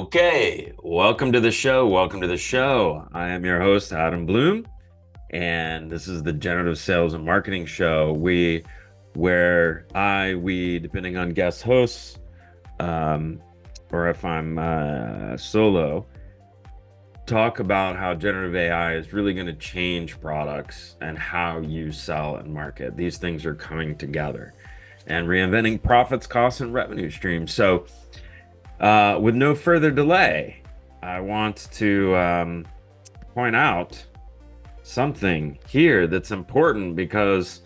Okay, welcome to the show. Welcome to the show. I am your host, Adam Bloom, and this is the Generative Sales and Marketing Show. We, depending on guest hosts, or if I'm solo, talk about how generative AI is really going to change products and how you sell and market. These things are coming together and reinventing profits, costs, and revenue streams. So, with no further delay, I want to point out something here that's important because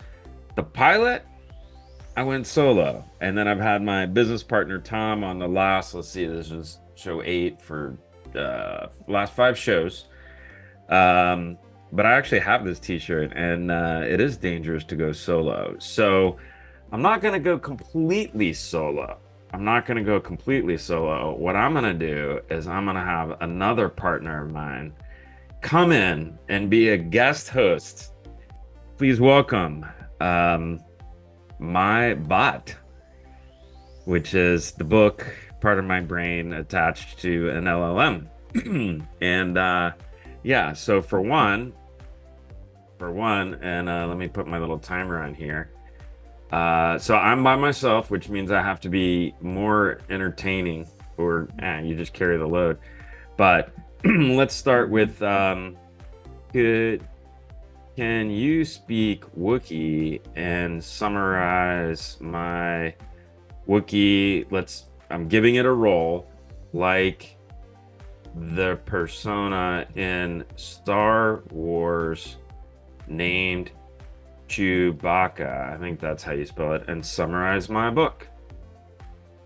the pilot, I went solo, and then I've had my business partner Tom on the last, let's see, this is show 8 for last 5 shows. But I actually have this t-shirt, and it is dangerous to go solo. So I'm not going to go completely solo. What I'm going to do is I'm going to have another partner of mine come in and be a guest host. Please welcome my bot, which is the book Part of My Brain Attached to an LLM. And yeah, so for one, and let me put my little timer on here. So I'm by myself, which means I have to be more entertaining, or you just carry the load. But let's start with can you speak Wookiee and summarize my Wookiee? I'm giving it a role like the persona in Star Wars named Chewbacca. I think that's how you spell it, and summarize my book.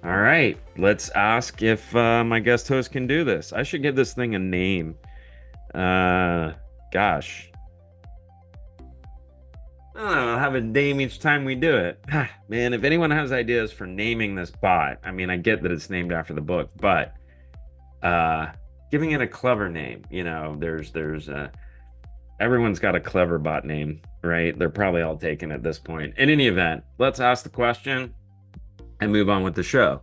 All right, let's ask if my guest host can do this. I should give this thing a name. Gosh. I don't know, I'll have a name each time we do it. Man, if anyone has ideas for naming this bot, I mean, I get that it's named after the book, but giving it a clever name, there's everyone's got a clever bot name, right? They're probably all taken at this point. In any event, let's ask the question and move on with the show.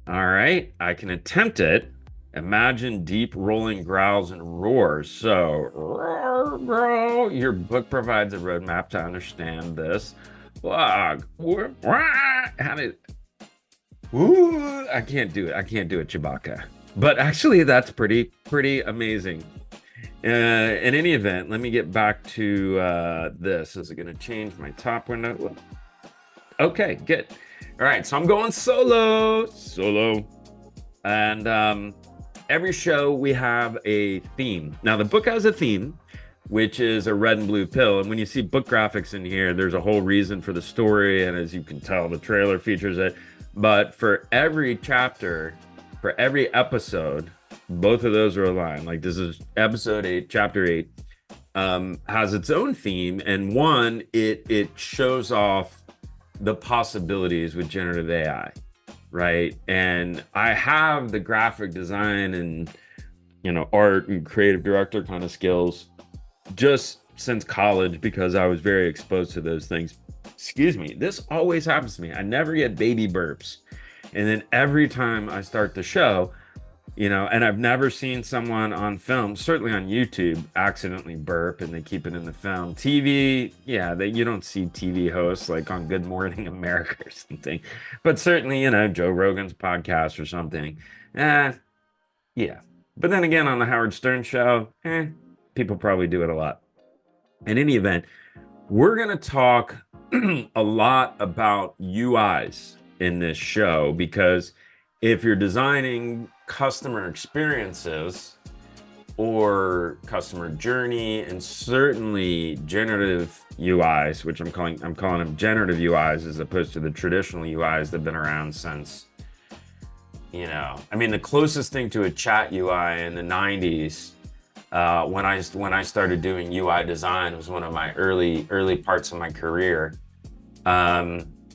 All right, I can attempt it. Imagine deep rolling growls and roars. So, your book provides a roadmap to understand this. I can't do it, Chewbacca. But actually, that's pretty amazing. In any event, let me get back to this. Is it going to change my top window? Okay, good. All right, so I'm going solo. And every show we have a theme. Now, the book has a theme, which is a red and blue pill. And when you see book graphics in here, there's a whole reason for the story. And as you can tell, the trailer features it. But for every chapter, for every episode, both of those are aligned. Like this is episode 8, chapter 8, has its own theme. And one, it shows off the possibilities with generative AI, right? And I have the graphic design and, art and creative director kind of skills just since college because I was very exposed to those things. Excuse me. This always happens to me. I never get baby burps. And then every time I start the show, and I've never seen someone on film, certainly on YouTube, accidentally burp and they keep it in the film. TV, you don't see TV hosts like on Good Morning America or something. But certainly, Joe Rogan's podcast or something. Yeah. But then again, on the Howard Stern show, people probably do it a lot. In any event, we're going to talk a lot about UIs in this show because if you're designing customer experiences or customer journey, and certainly generative UIs, which I'm calling them generative UIs as opposed to the traditional UIs that have been around since, the closest thing to a chat UI in the 90s, when I started doing UI design, was one of my early parts of my career.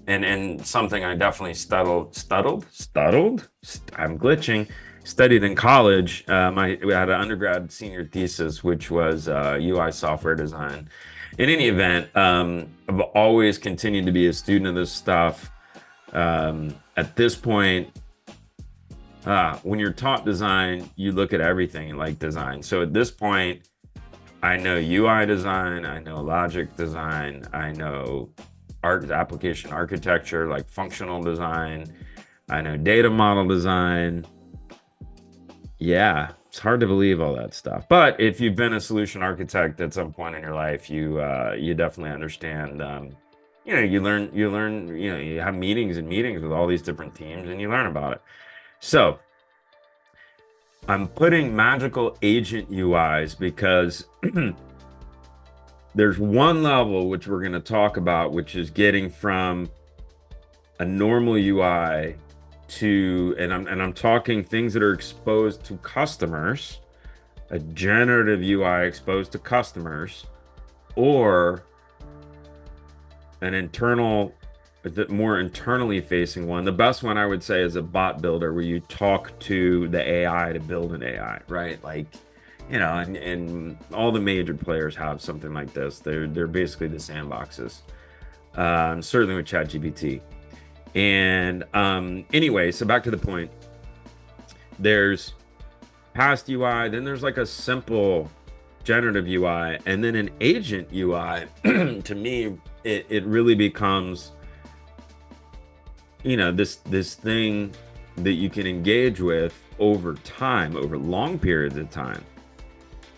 And something I definitely studied in college. We had an undergrad senior thesis, which was UI software design. In any event, I've always continued to be a student of this stuff. At this point, When you're taught design, you look at everything like design. So at this point, I know UI design, I know logic design, I know application architecture, like functional design, I know data model design. Yeah, it's hard to believe all that stuff. But if you've been a solution architect at some point in your life, you definitely understand. You have meetings and meetings with all these different teams, and you learn about it. So I'm putting magical agent UIs because there's one level which we're going to talk about, which is getting from a normal UI to, and I'm talking things that are exposed to customers, a generative UI exposed to customers, or an internal, more internally facing one. The best one I would say is a bot builder where you talk to the AI to build an AI, right? Like, and all the major players have something like this. They're basically the sandboxes. Certainly with ChatGPT. And anyway, so back to the point. There's past UI, then there's like a simple generative UI, and then an agent UI. To me, it really becomes, this thing that you can engage with over time, over long periods of time.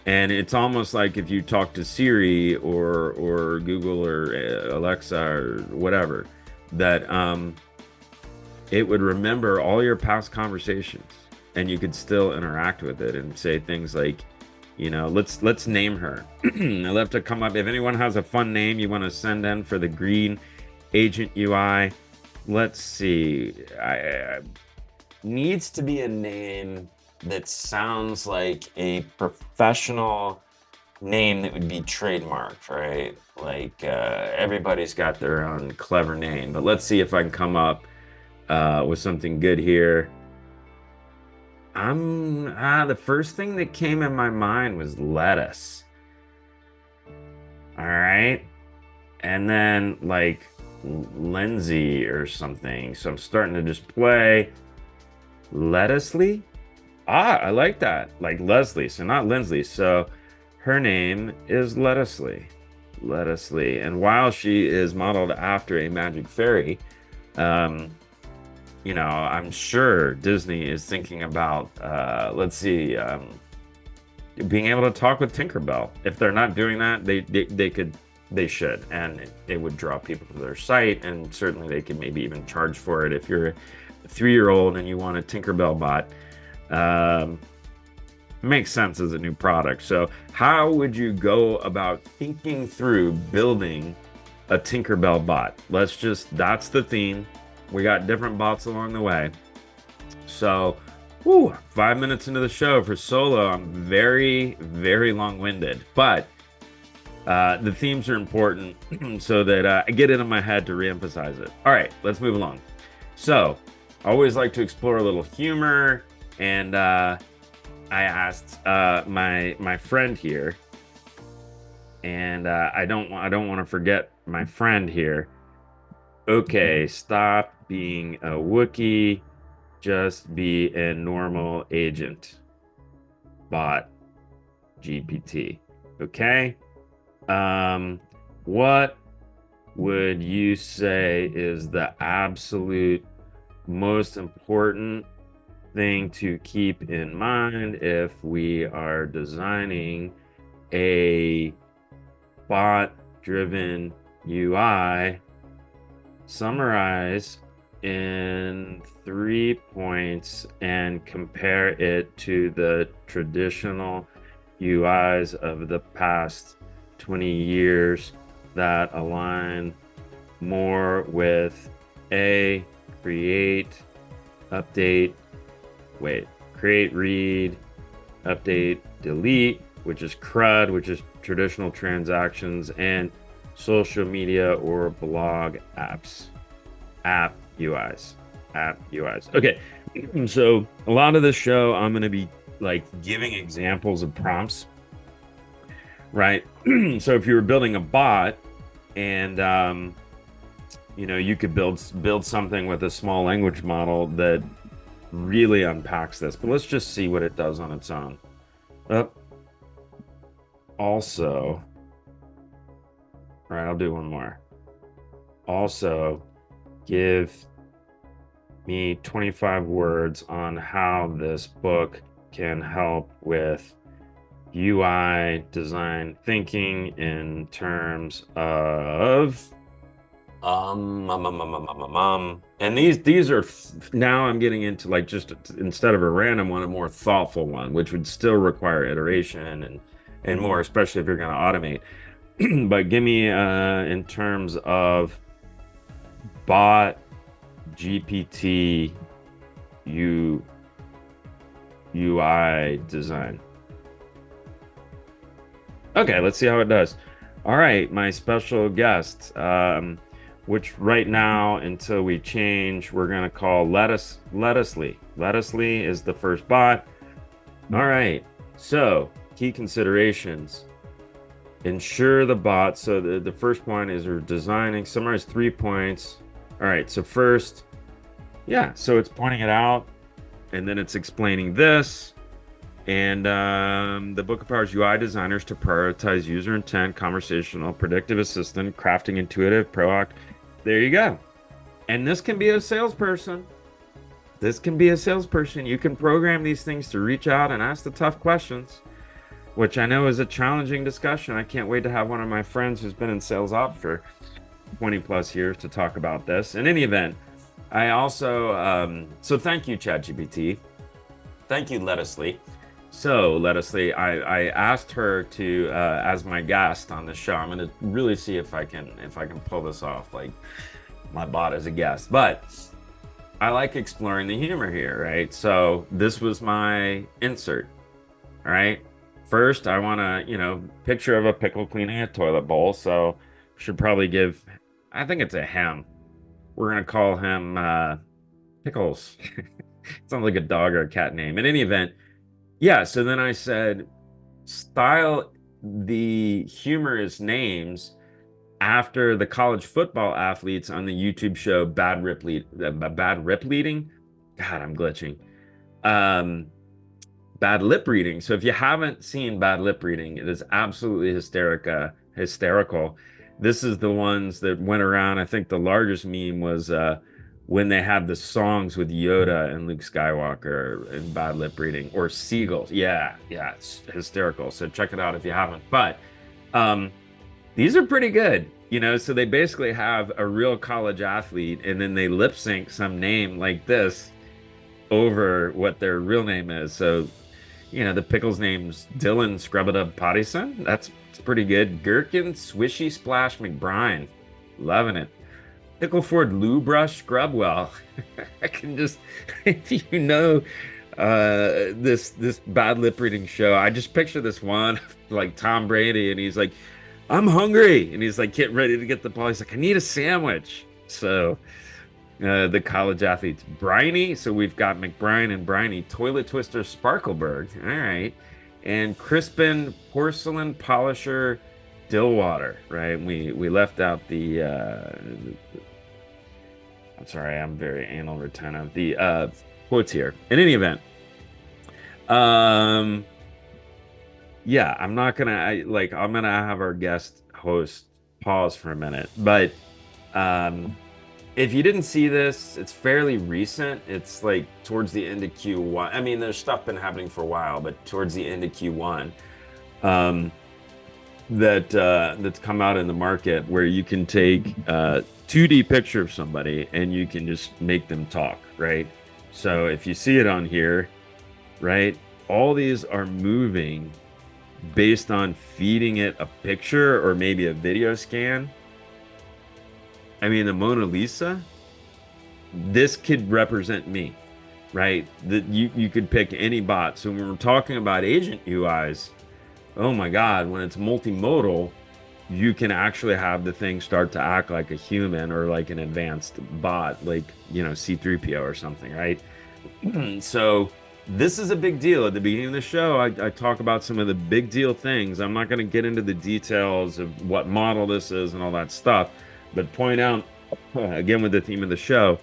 And it's almost like if you talk to Siri or Google or Alexa or whatever, that it would remember all your past conversations, and you could still interact with it and say things like, let's name her. I'll have to come up. If anyone has a fun name you want to send in for the green agent UI, let's see. I needs to be a name that sounds like a professional name that would be trademarked, right? Like everybody's got their own clever name, but let's see if I can come up with something good here. The first thing that came in my mind was lettuce. All right. And then like Lindsay or something. So I'm starting to just play Lettucely. I like that. Like Leslie, so not Lindsley. So her name is Lettucely. Lettucely. And while she is modeled after a magic fairy, I'm sure Disney is thinking about, being able to talk with Tinkerbell. If they're not doing that, they should, and it would draw people to their site, and certainly they could maybe even charge for it if you're a 3-year-old and you want a Tinkerbell bot. Makes sense as a new product. So how would you go about thinking through building a Tinkerbell bot? That's the theme. We got different bots along the way. So 5 minutes into the show for solo, I'm very, very long-winded, but the themes are important so that I get it in my head to reemphasize it. All right, let's move along. So I always like to explore a little humor, and I asked my friend here, and I don't want to forget my friend here. Okay, stop being a Wookiee. Just be a normal agent. Bot GPT. Okay? What would you say is the absolute most important thing to keep in mind if we are designing a bot-driven UI? Summarize in 3 points and compare it to the traditional UIs of the past 20 years that align more with create, read, update, delete, which is CRUD, which is traditional transactions, and social media or blog apps, app UIs. Okay, so a lot of this show, I'm going to be like giving examples of prompts, right? So if you were building a bot and, you could build something with a small language model that really unpacks this, but let's just see what it does on its own. Also, all right, I'll do one more. Also, give me 25 words on how this book can help with UI design thinking in terms of and these are now I'm getting into like just instead of a random one, a more thoughtful one, which would still require iteration and more, especially if you're going to automate. But give me in terms of bot GPT UI design. Okay, let's see how it does. All right, my special guest, which right now, until we change, we're gonna call Lettucely. Lettucely is the first bot. All right, so key considerations. Ensure the bot. So the first point is we're designing, summarize 3 points. All right, so first, yeah, so it's pointing it out, and then it's explaining this. And the book empowers UI designers to prioritize user intent, conversational, predictive assistant, crafting intuitive, proact. There you go. And this can be a salesperson. This can be a salesperson. You can program these things to reach out and ask the tough questions, which I know is a challenging discussion. I can't wait to have one of my friends who's been in sales ops for 20 plus years to talk about this. In any event, I also, so thank you, ChatGPT. Thank you, Lettucely. So, Lettucely, I asked her to as my guest on the show. I'm going to really see if I can pull this off, like my bot as a guest. But I like exploring the humor here, right? So this was my insert. All right. First, I want to, picture of a pickle cleaning a toilet bowl. So should probably give, I think it's a him. We're going to call him Pickles. Sounds like a dog or a cat name. In any event, yeah, so then I said, style the humorous names after the college football athletes on the YouTube show Bad Rip Leading. God, I'm glitching. Bad Lip Reading. So if you haven't seen Bad Lip Reading, it is absolutely hysterical. This is the ones that went around. I think the largest meme was when they had the songs with Yoda and Luke Skywalker in Bad Lip Reading, or Seagulls. Yeah, it's hysterical. So check it out if you haven't. But these are pretty good, so they basically have a real college athlete and then they lip sync some name like this over what their real name is. So, the pickle's name's Dylan Scrubadub Pottison. That's pretty good. Gherkin Swishy Splash McBride. Loving it. Pickleford Lou Brush Scrubwell. I can just, if this bad lip reading show, I just picture this one like Tom Brady, and he's like, I'm hungry, and he's like getting ready to get the ball. He's like, I need a sandwich. So the college athletes, Briny. So we've got McBride and Briny. Toilet Twister Sparkleberg. All right. And Crispin Porcelain Polisher Dillwater, right? We left out the I'm sorry, I'm very anal retentive. The quotes here. In any event, yeah, I'm not gonna I'm gonna have our guest host pause for a minute, but if you didn't see this, it's fairly recent. It's like towards the end of Q1. I mean, there's stuff been happening for a while, but towards the end of Q1. That's come out in the market where you can take a 2D picture of somebody and you can just make them talk, right? So if you see it on here, right, all these are moving based on feeding it a picture or maybe a video scan. I mean, the Mona Lisa, this could represent me, right? That you could pick any bot. So when we're talking about agent UIs, oh my God, when it's multimodal, you can actually have the thing start to act like a human or like an advanced bot, like, C3PO or something, right? So this is a big deal. At the beginning of the show, I talk about some of the big deal things. I'm not going to get into the details of what model this is and all that stuff, but point out, again, with the theme of the show,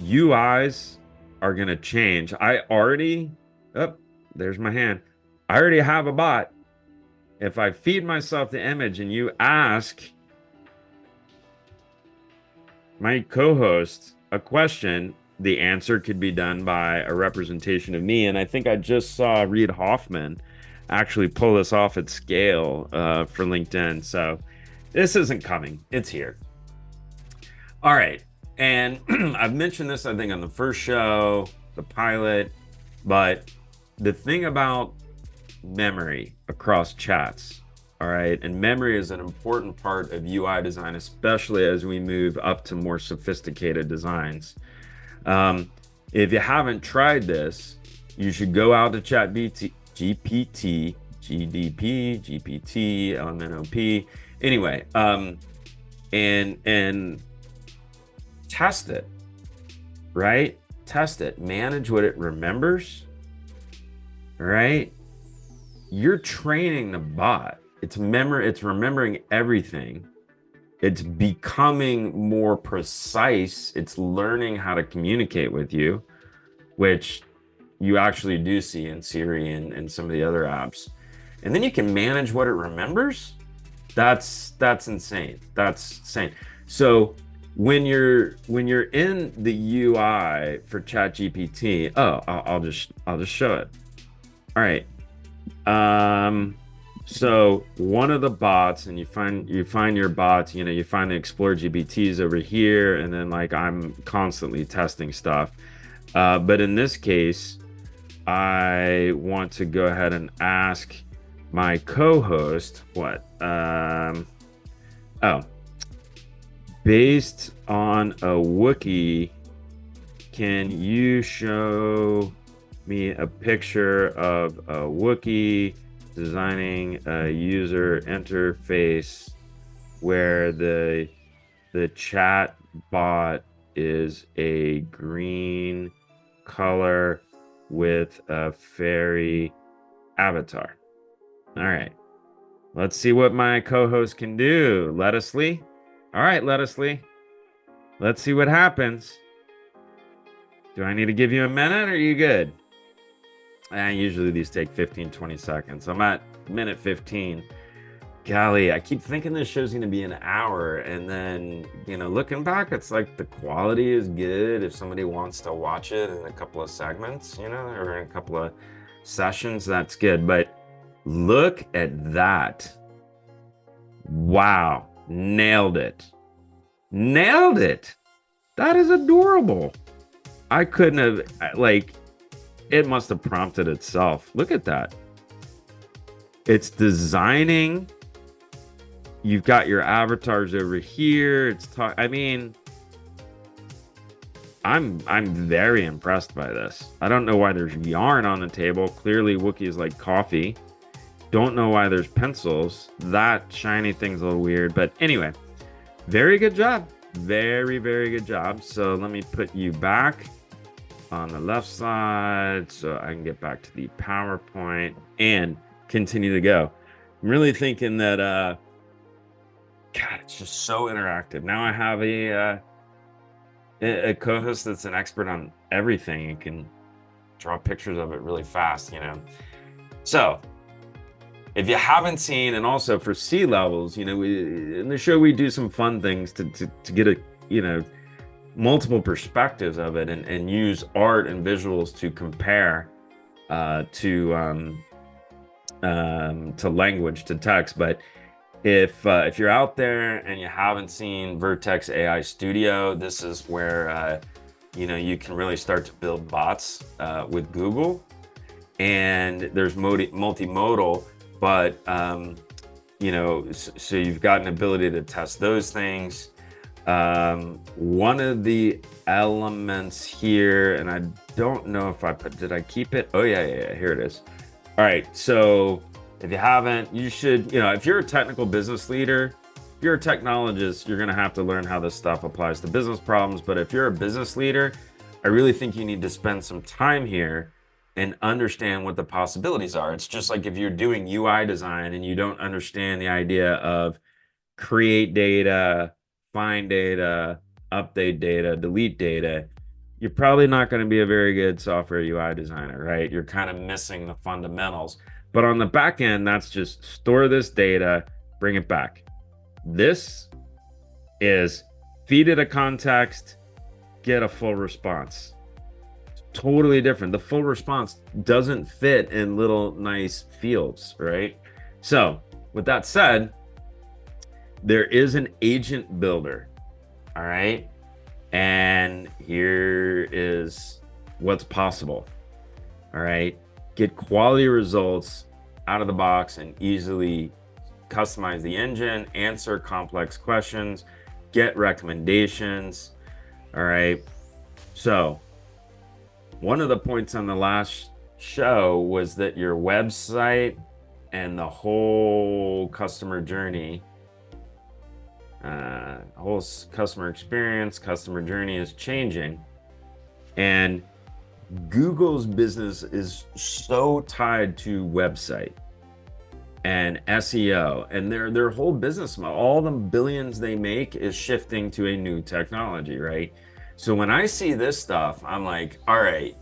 UIs are going to change. Oh, there's my hand. I already have a bot. If I feed myself the image and you ask my co-host a question, the answer could be done by a representation of me. And I think I just saw Reid Hoffman actually pull this off at scale for LinkedIn. So this isn't coming, it's here. All right. And I've mentioned this, I think, on the first show, the pilot, but the thing about memory across chats, all right, and memory is an important part of UI design, especially as we move up to more sophisticated designs. If you haven't tried this, you should go out to GPT, GDP, GPT, LMNOP. Anyway, and test it, right? Test it. Manage what it remembers, right? You're training the bot. It's remembering everything. It's becoming more precise. It's learning how to communicate with you, which you actually do see in Siri and some of the other apps. And then you can manage what it remembers. That's insane. That's insane. So when you're in the UI for ChatGPT, I'll just show it. All right. So one of the bots, and you find your bots, you find the Explore GPTs over here, and then like I'm constantly testing stuff. But in this case, I want to go ahead and ask my co-host what? Oh, based on a Wookiee, can you show me a picture of a Wookiee designing a user interface where the chat bot is a green color with a fairy avatar? All right. Let's see what my co-host can do. Lettuce Lee. All right, Lettuce Lee. Let's see what happens. Do I need to give you a minute or are you good? Usually these take 15, 20 seconds. I'm at minute 15. Golly, I keep thinking this show's going to be an hour. And then, looking back, it's like the quality is good if somebody wants to watch it in a couple of segments, or in a couple of sessions, that's good. But look at that. Wow. Nailed it. Nailed it. That is adorable. I couldn't have, it must have prompted itself. Look at that. It's designing. You've got your avatars over here. I'm very impressed by this. I don't know why there's yarn on the table. Clearly, Wookiee is like coffee. Don't know why there's pencils. That shiny thing's a little weird. But anyway, very good job. Very, very good job. So let me put you back on the left side so I can get back to the PowerPoint and continue to go. I'm really thinking that, God, it's just so interactive. Now I have a co-host that's an expert on everything and can draw pictures of it really fast, So if you haven't seen, and also for C-levels, in the show we do some fun things to get multiple perspectives of it and use art and visuals to compare to language, to text. But if you're out there and you haven't seen Vertex AI Studio, this is where you can really start to build bots with Google. And there's multimodal, but so you've got an ability to test those things. One of the elements here, and I don't know if did I keep it? Oh yeah, here it is. All right, so if you haven't, you should, if you're a technical business leader, if you're a technologist, you're going to have to learn how this stuff applies to business problems. But if you're a business leader, I really think you need to spend some time here and understand what the possibilities are. It's just like if you're doing UI design and you don't understand the idea of create data, find data, update data, delete data, you're probably not going to be a very good software UI designer, right? You're kind of missing the fundamentals. But on the back end, that's just store this data, bring it back. This is feed it a context, get a full response. Totally different. The full response doesn't fit in little nice fields, right? So, with that said, there is an agent builder, all right? And here is what's possible, all right? Get quality results out of the box and easily customize the engine, answer complex questions, get recommendations, all right? So, one of the points on the last show was that your website and the whole customer journey, whole customer experience, customer journey is changing. And Google's business is so tied to website and SEO, and their whole business model, all the billions they make is shifting to a new technology, right? So when I see this stuff, I'm like, all right,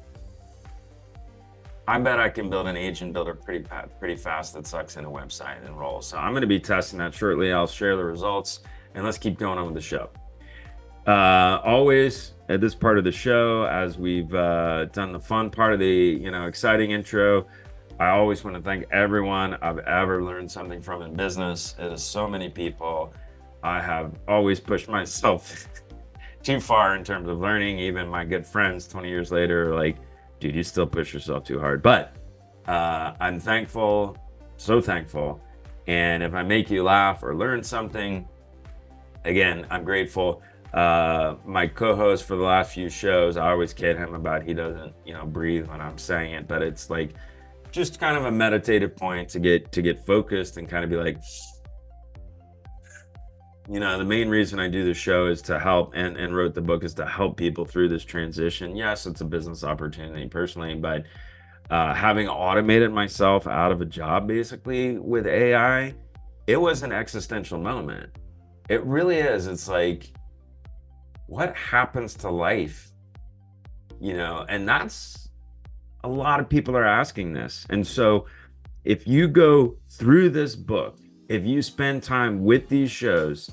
I bet I can build an agent builder pretty fast that sucks in a website and rolls. So I'm going to be testing that shortly. I'll share the results, and let's keep going on with the show. Always at this part of the show, as we've done the fun part of the exciting intro, I always want to thank everyone I've ever learned something from in business. It is so many people. I have always pushed myself too far in terms of learning. Even my good friends 20 years later are like, dude, you still push yourself too hard. But I'm thankful, so thankful. And if I make you laugh or learn something, again, I'm grateful. My co-host for the last few shows, I always kid him about he doesn't, breathe when I'm saying it, but it's like just kind of a meditative point to get focused and kind of be like, the main reason I do the show is to help and wrote the book is to help people through this transition. Yes, it's a business opportunity personally, but having automated myself out of a job basically with AI, it was an existential moment. It really is. It's like, what happens to life? And that's a lot of people are asking this. And so if you go through this book, if you spend time with these shows,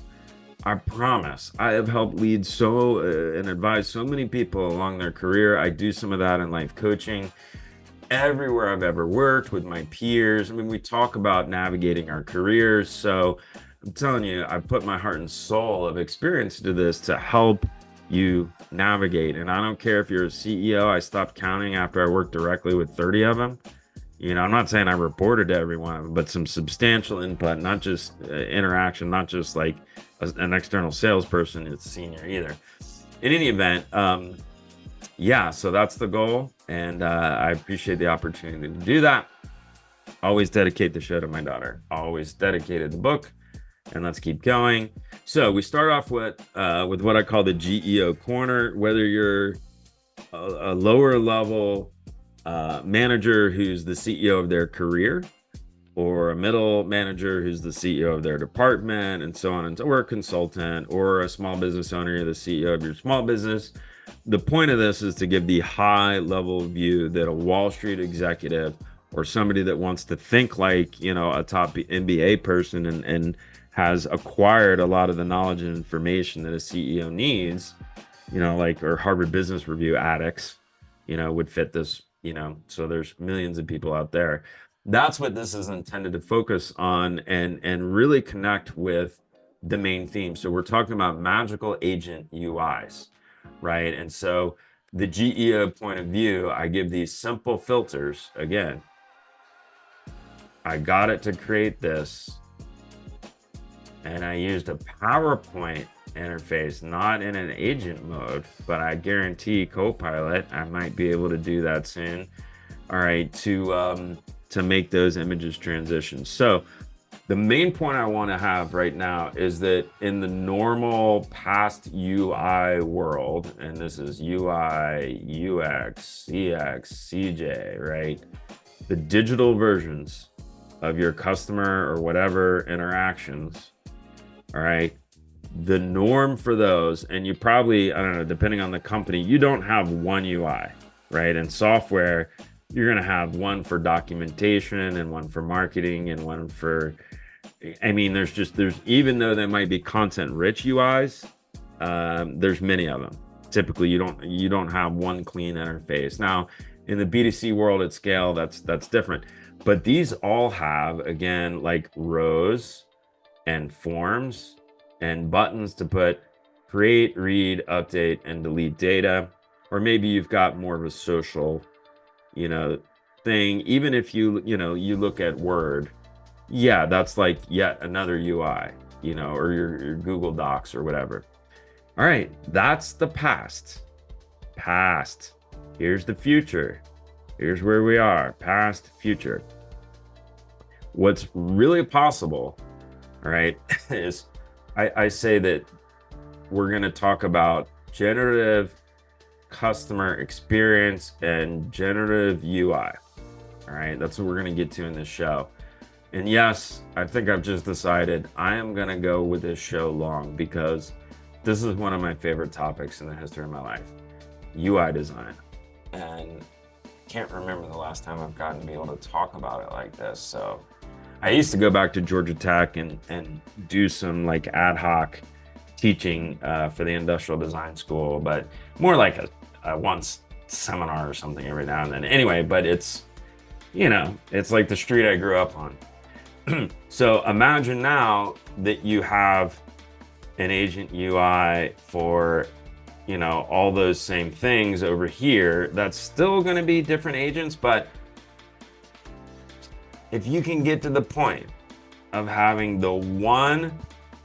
I promise I have helped lead and advise so many people along their career. I do some of that in life coaching everywhere I've ever worked with my peers. I mean, we talk about navigating our careers. So I'm telling you, I put my heart and soul of experience into this to help you navigate. And I don't care if you're a CEO. I stopped counting after I worked directly with 30 of them. I'm not saying I reported to everyone, but some substantial input, not just interaction, not just like an external salesperson is senior either. In any event, yeah, so that's the goal. And I appreciate the opportunity to do that. Always dedicate the show to my daughter. Always dedicated the book. And let's keep going. So we start off with what I call the GEO corner, whether you're a lower level manager who's the CEO of their career, or a middle manager who's the CEO of their department, and so on, or a consultant, or a small business owner, you're the CEO of your small business. The point of this is to give the high level view that a Wall Street executive or somebody that wants to think like a top MBA person and has acquired a lot of the knowledge and information that a CEO needs, or Harvard Business Review addicts, would fit this. So there's millions of people out there. That's what this is intended to focus on and really connect with the main theme. So we're talking about magical agent UIs, right? And so the GEO point of view, I give these simple filters. Again, I got it to create this, and I used a PowerPoint interface, not in an agent mode, but I guarantee Copilot, I might be able to do that soon. All right, to make those images transition. So the main point I want to have right now is that in the normal past UI world, and this is UI, UX, CX, CJ, right? The digital versions of your customer or whatever interactions, all right, the norm for those, and you probably, I don't know, depending on the company, you don't have one UI, right? In software, you're going to have one for documentation and one for marketing and one for, I mean, there's, even though they might be content rich UIs, there's many of them. Typically, you don't have one clean interface. Now, in the B2C world at scale, that's different. But these all have, again, like rows and forms and buttons to put create, read, update, and delete data. Or maybe you've got more of a social, thing. Even if you look at Word, yeah, that's like yet another UI, or your Google Docs or whatever. All right, that's the past. Here's the future. Here's where we are. Past, future. What's really possible, all right, is I say that we're going to talk about generative customer experience and generative UI. All right, that's what we're going to get to in this show. And yes, I think I've just decided I am going to go with this show long because this is one of my favorite topics in the history of my life, UI design. And can't remember the last time I've gotten to be able to talk about it like this. So I used to go back to Georgia Tech and do some like ad hoc teaching for the industrial design school, but more like a once seminar or something every now and then. Anyway, but it's, it's like the street I grew up on. So imagine now that you have an agent UI for, all those same things over here. That's still going to be different agents, but if you can get to the point of having the one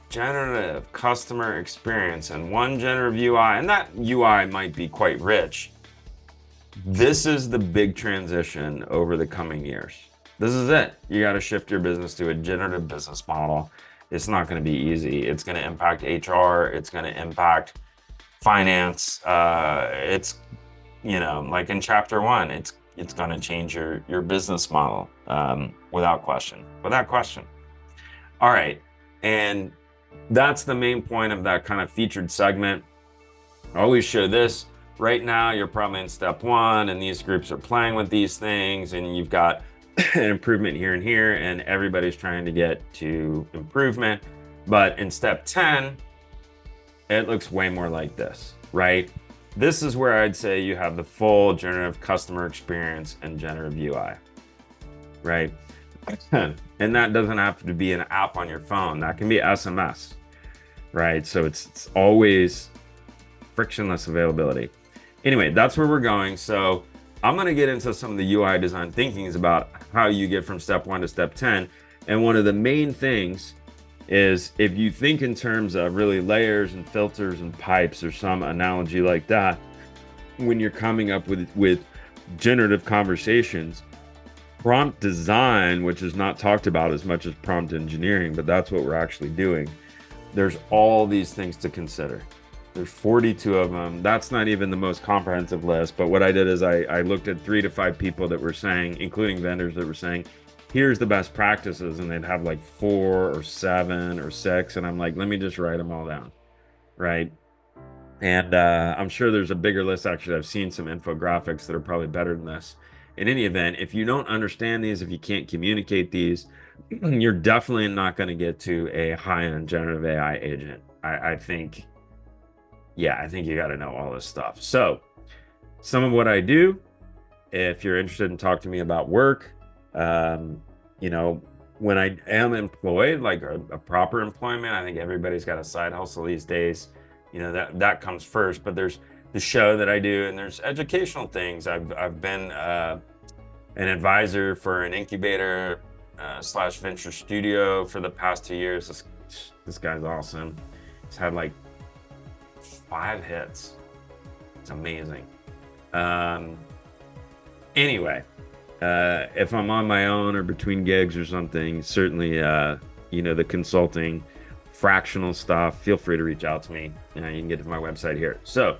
generative customer experience and one generative UI, and that UI might be quite rich, this is the big transition over the coming years. This is it. You got to shift your business to a generative business model. It's not going to be easy. It's going to impact HR. It's going to impact finance. It's, like in chapter 1, it's going to change your business model without question. All right. And that's the main point of that kind of featured segment. I always show this. Right now, you're probably in step 1, and these groups are playing with these things, and you've got an improvement here and here, and everybody's trying to get to improvement. But in step 10, it looks way more like this, right? This is where I'd say you have the full generative customer experience and generative UI, right? And that doesn't have to be an app on your phone. That can be SMS, right? So it's always frictionless availability. Anyway, that's where we're going. So I'm going to get into some of the UI design thinkings about how you get from step 1 to step 10. And one of the main things is, if you think in terms of really layers and filters and pipes or some analogy like that, when you're coming up with generative conversations, prompt design, which is not talked about as much as prompt engineering, but that's what we're actually doing. There's all these things to consider. There's 42 of them. That's not even the most comprehensive list. But what I did is I looked at 3 to 5 people that were saying, including vendors that were saying, here's the best practices. And they'd have like 4 or 7 or 6. And I'm like, let me just write them all down. Right. And I'm sure there's a bigger list. Actually, I've seen some infographics that are probably better than this. In any event, if you don't understand these, if you can't communicate these, you're definitely not going to get to a high-end generative AI agent. I think you got to know all this stuff. So some of what I do, if you're interested in talking to me about work, when I am employed, like a proper employment, I think everybody's got a side hustle these days. That comes first, but there's the show that I do, and there's educational things. I've been an advisor for an incubator / venture studio for the past 2 years. This guy's awesome. He's had like 5 hits. It's amazing. Anyway, if I'm on my own or between gigs or something, certainly, the consulting, fractional stuff, feel free to reach out to me. You can get to my website here. So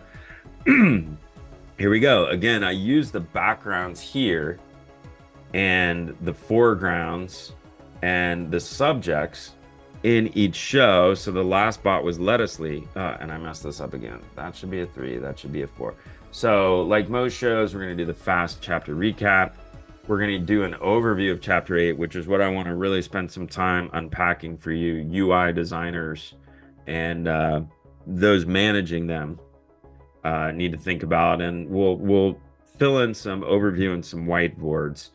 here we go. Again, I use the backgrounds here and the foregrounds and the subjects in each show. So the last bot was Lettucely, and I messed this up again. That should be a 3. That should be a 4. So like most shows, we're going to do the fast chapter recap. We're going to do an overview of chapter 8, which is what I want to really spend some time unpacking for you UI designers and those managing them need to think about. And we'll fill in some overview and some whiteboards.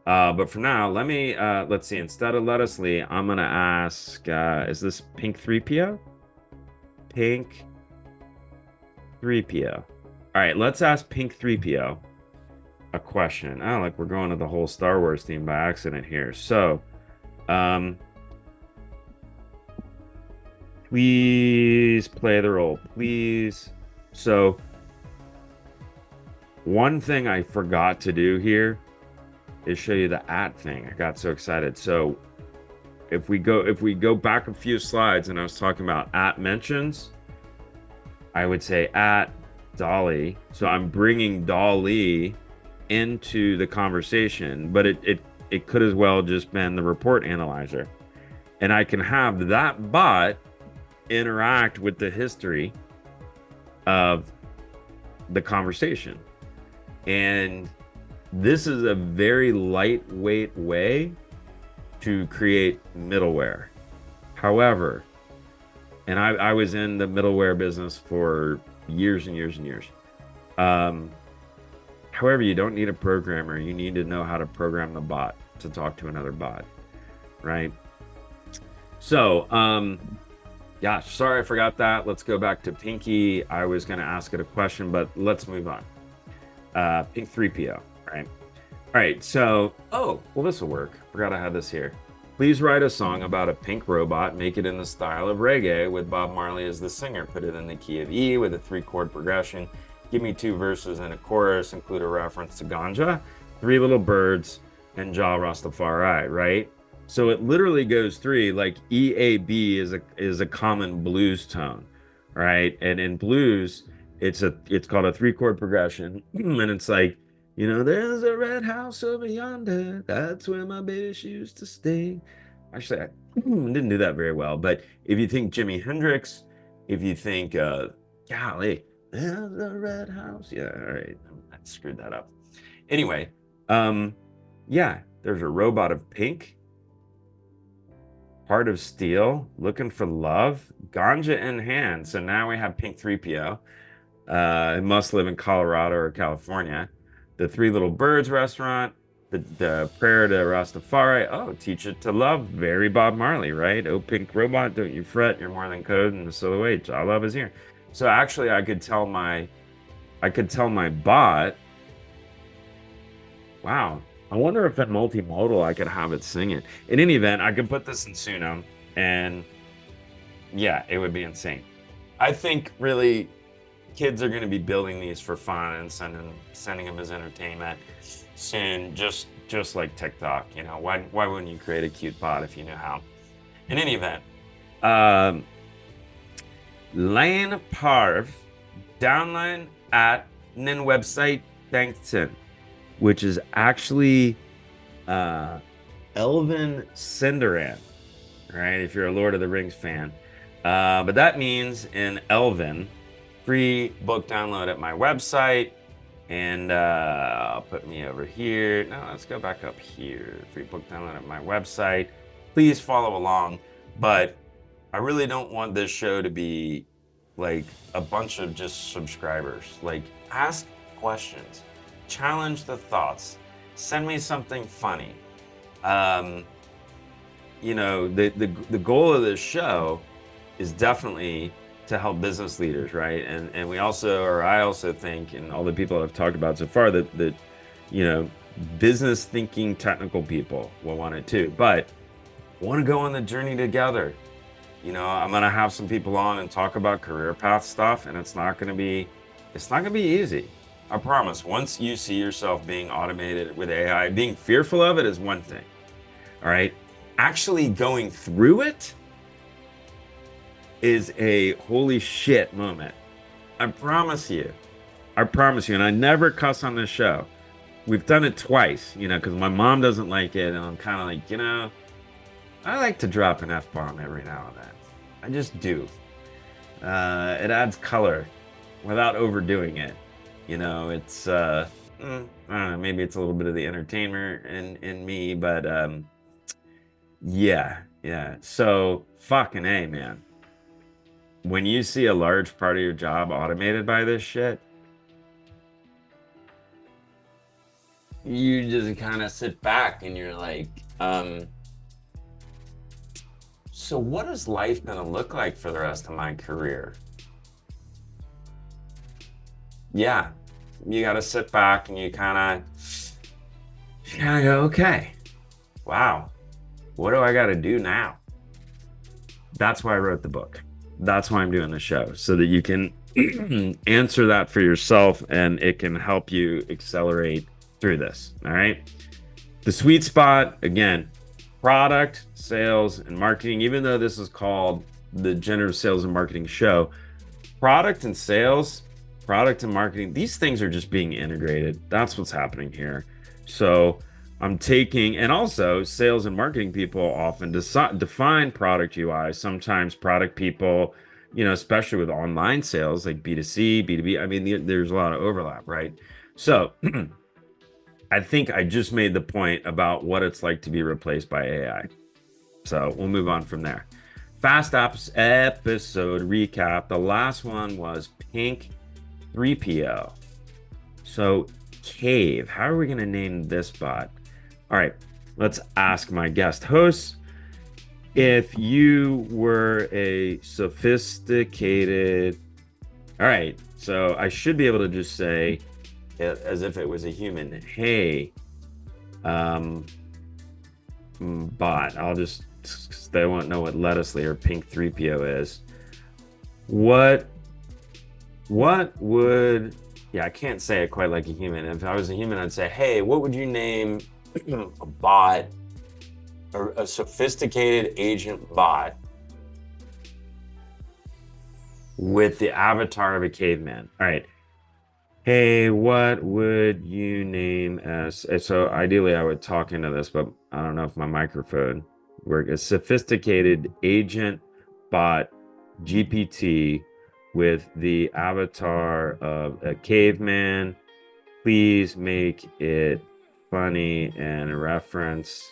But for now, let's see. Instead of Lettucely, I'm gonna ask, is this Pink 3PO? Pink 3PO. All right, let's ask Pink 3PO a question. Oh, like we're going to the whole Star Wars theme by accident here. So, please play the role, please. So, one thing I forgot to do here is show you the at thing. I got so excited. So if we go back a few slides and I was talking about at mentions, I would say at Dolly. So I'm bringing Dolly into the conversation, but it could as well just been the report analyzer. And I can have that bot interact with the history of the conversation. And this is a very lightweight way to create middleware. However, and I was in the middleware business for years and years and years. However, you don't need a programmer. You need to know how to program the bot to talk to another bot, right? So, gosh, sorry I forgot that. Let's go back to Pinky. I was going to ask it a question, but let's move on. Pink 3PO, right? All right, so, oh, well, this will work. Forgot I had this here. Please write a song about a pink robot, make it in the style of reggae with Bob Marley as the singer. Put it in the key of E with a 3-chord progression. Give me 2 verses and a chorus, include a reference to ganja, 3 little birds, and Jah Rastafari, right? So it literally goes 3, like EAB is a common blues tone, right? And in blues, it's called a 3-chord progression, and it's like, you know, there's a red house over yonder. That's where my baby used to stay. Actually, I didn't do that very well. But if you think Jimi Hendrix, if you think, golly, there's a red house. Yeah, all right. I screwed that up. Anyway, yeah, there's a robot of pink, heart of steel, looking for love, ganja in hand. So now we have Pink 3PO. It must live in Colorado or California. The 3 Little Birds restaurant, the prayer to Rastafari. Oh, teach it to love. Very Bob Marley, right? Oh, pink robot, don't you fret. You're more than code and so wait. Our love is here. So actually, I could tell my bot. Wow. I wonder if in multimodal I could have it sing it. In any event, I could put this in Suno, and yeah, it would be insane. I think really kids are going to be building these for fun and sending them as entertainment soon, just like TikTok. You know, why wouldn't you create a cute bot if you knew how? In any event, Lane Parv downline at Nin website Thankton, which is actually Elvin Cinderan, right? If you're a Lord of the Rings fan, but that means in Elven. Free book download at my website, and I'll put me over here. No, let's go back up here. Free book download at my website. Please follow along, but I really don't want this show to be like a bunch of just subscribers. Like, ask questions, challenge the thoughts, send me something funny. You know, the goal of this show is definitely to help business leaders, right? And we also, or I also think, and all the people I've talked about so far, that you know, business thinking technical people will want it too, but want to go on the journey together. You know, I'm gonna have some people on and talk about career path stuff, and it's not gonna be easy. I promise. Once you see yourself being automated with AI, being fearful of it is one thing. All right, actually going through it is a holy shit moment. I promise you. And I never cuss on this show. We've done it twice, you know, because my mom doesn't like it, and I'm kind of like, you know, I like to drop an F-bomb every now and then. I just do. It adds color without overdoing it. It's I don't know, maybe it's a little bit of the entertainer in me, but yeah, yeah. So fucking A, man. When you see a large part of your job automated by this shit, you just kind of sit back and you're like, so what is life gonna look like for the rest of my career? Yeah, you got to sit back and you kind of go, okay, wow, what do I got to do now? That's why I wrote the book. That's why I'm doing the show, so that you can answer that for yourself and it can help you accelerate through this. All right. The sweet spot, again, product, sales, and marketing. Even though this is called the Generative Sales and Marketing Show, product and sales, product and marketing, these things are just being integrated. That's what's happening here. So I'm taking, and also sales and marketing people often define product UI. Sometimes product people, especially with online sales like B2C, B2B, I mean, there's a lot of overlap, right? So I think I just made the point about what it's like to be replaced by AI. So we'll move on from there. Fast apps episode recap. The last one was Pink 3PO. So Cave, how are we going to name this bot? All right, let's ask my guest hosts. If you were a sophisticated, all right, so I should be able to just say it as if it was a human. Hey, um, bot. They won't know what Lettucely or Pink 3PO is. What would, yeah, I can't say it quite like a human. If I was a human, I'd say, hey, what would you name a bot or a sophisticated agent bot with the avatar of a caveman? All right. Hey, what would you name as? So ideally, I would talk into this, but I don't know if my microphone works. A sophisticated agent bot GPT with the avatar of a caveman. Please make it funny and reference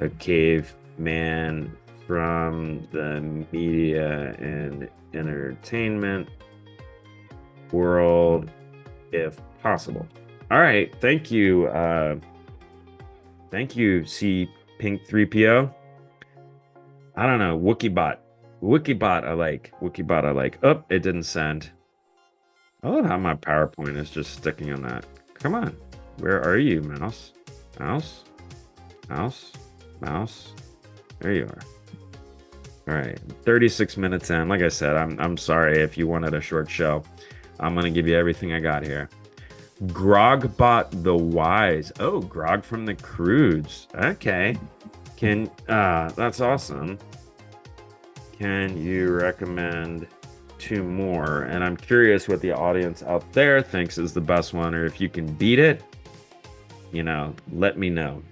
a caveman from the media and entertainment world if possible. All right, thank you. Thank you, C Pink 3PO. I don't know, WookieBot. WookieBot I like. WookieBot I like. Oh, it didn't send. I love how my PowerPoint is just sticking on that. Come on. Where are you, mouse? Mouse? Mouse? Mouse? There you are. All right, 36 minutes in. Like I said, I'm sorry if you wanted a short show. I'm gonna give you everything I got here. Grogbot the Wise. Oh, Grog from the Crudes. Okay. That's awesome. Can you recommend two more? And I'm curious what the audience out there thinks is the best one, or if you can beat it, let me know.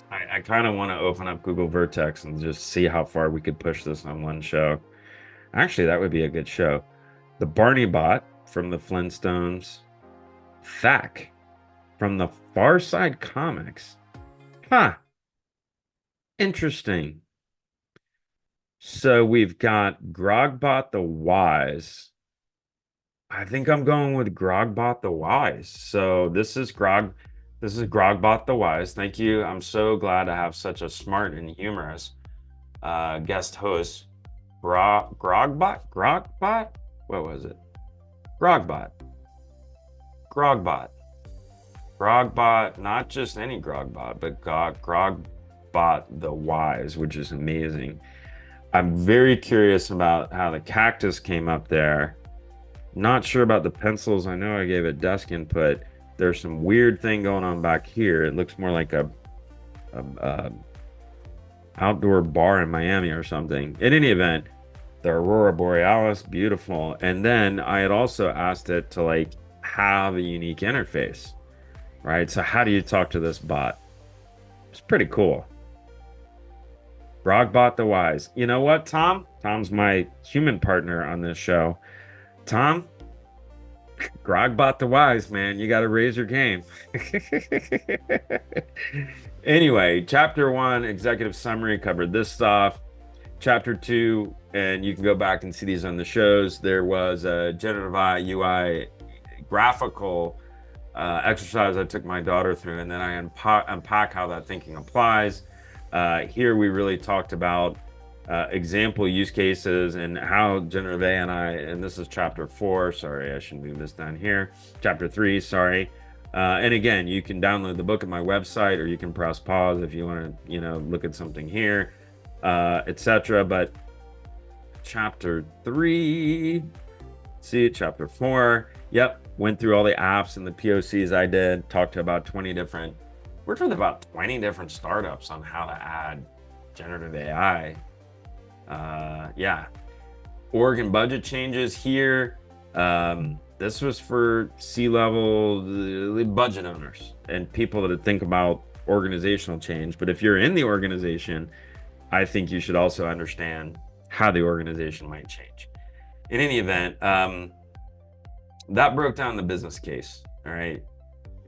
I kind of want to open up Google Vertex and just see how far we could push this on one show. Actually, that would be a good show. The Barney Bot from the Flintstones. Thack from the Far Side Comics. Huh. Interesting. So we've got Grogbot the Wise. I think I'm going with Grogbot the Wise. So this is Grogbot the Wise. Thank you. I'm so glad to have such a smart and humorous guest host. Grogbot? What was it? Grogbot. Grogbot. Grogbot, not just any Grogbot, but Grogbot the Wise, which is amazing. I'm very curious about how the cactus came up there. Not sure about the pencils. I know I gave it desk input. There's some weird thing going on back here. It looks more like a outdoor bar in Miami or something. In any event, the Aurora Borealis, beautiful. And then I had also asked it to have a unique interface, right? So how do you talk to this bot? It's pretty cool. Grogbot the Wise. You know what, Tom? Tom's my human partner on this show. Tom, Grogbot the Wise, man. You got to raise your game. Anyway, chapter one, executive summary, covered this stuff. Chapter two, and you can go back and see these on the shows. There was a generative AI UI graphical exercise I took my daughter through, and then I unpack how that thinking applies. Here we really talked about example use cases and how generative AI, and this is chapter 4. Sorry, I should move this down here. Chapter 3, sorry. And again, you can download the book at my website, or you can press pause if you want to, look at something here, etc. But chapter 3, see chapter 4. Yep, went through all the apps and the POCs I did. Talked to about 20 different. Worked with about 20 different startups on how to add generative AI. Yeah, org and budget changes here. This was for C-level budget owners and people that think about organizational change. But if you're in the organization, I think you should also understand how the organization might change. In any event, that broke down the business case, all right,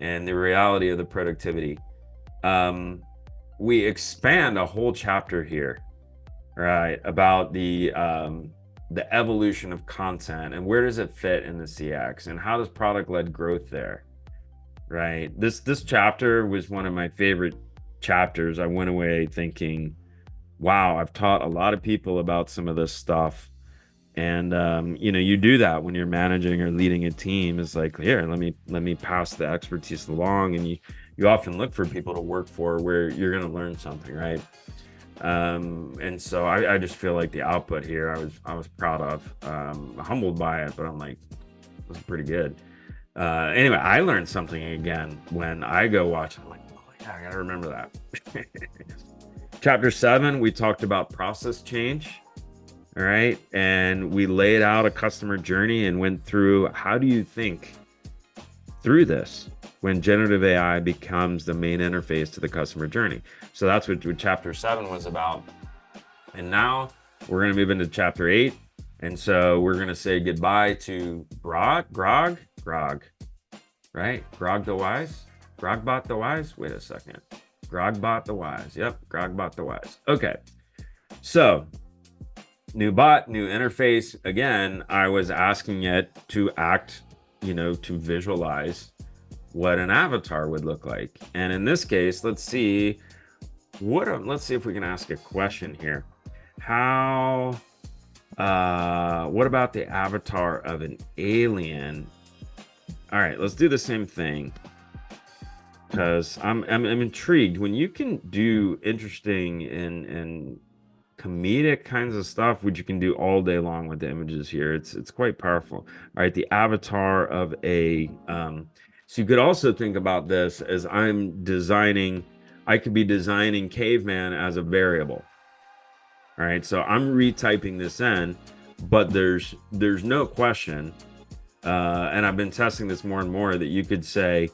and the reality of the productivity. We expand a whole chapter here, right, about the evolution of content and where does it fit in the CX and how does product-led growth there, right? This chapter was one of my favorite chapters. I went away thinking, wow, I've taught a lot of people about some of this stuff. And you do that when you're managing or leading a team. It's like, here, let me pass the expertise along. And you often look for people to work for where you're going to learn something, right? And so I just feel like the output here I was proud of, humbled by it, but I'm like, this was pretty good. Anyway, I learned something again when I go watch it. I'm like, oh yeah, I gotta remember that. Chapter 7, we talked about process change. All right, and we laid out a customer journey and went through how do you think through this when generative AI becomes the main interface to the customer journey. So that's what chapter 7 was about. And now we're going to move into chapter 8. And so we're going to say goodbye to Grog, right? Grog the Wise, Grogbot the Wise. Wait a second. Grogbot the Wise. Yep, Grogbot the Wise. Okay. So new bot, new interface. Again, I was asking it to act, to visualize what an avatar would look like. And in this case, let's see if we can ask a question here. What about the avatar of an alien? All right, let's do the same thing, because I'm intrigued when you can do interesting and comedic kinds of stuff, which you can do all day long with the images here. It's quite powerful. All right, the avatar of a so you could also think about this as I could be designing caveman as a variable. All right, so I'm retyping this in, but there's no question, and I've been testing this more and more, that you could say,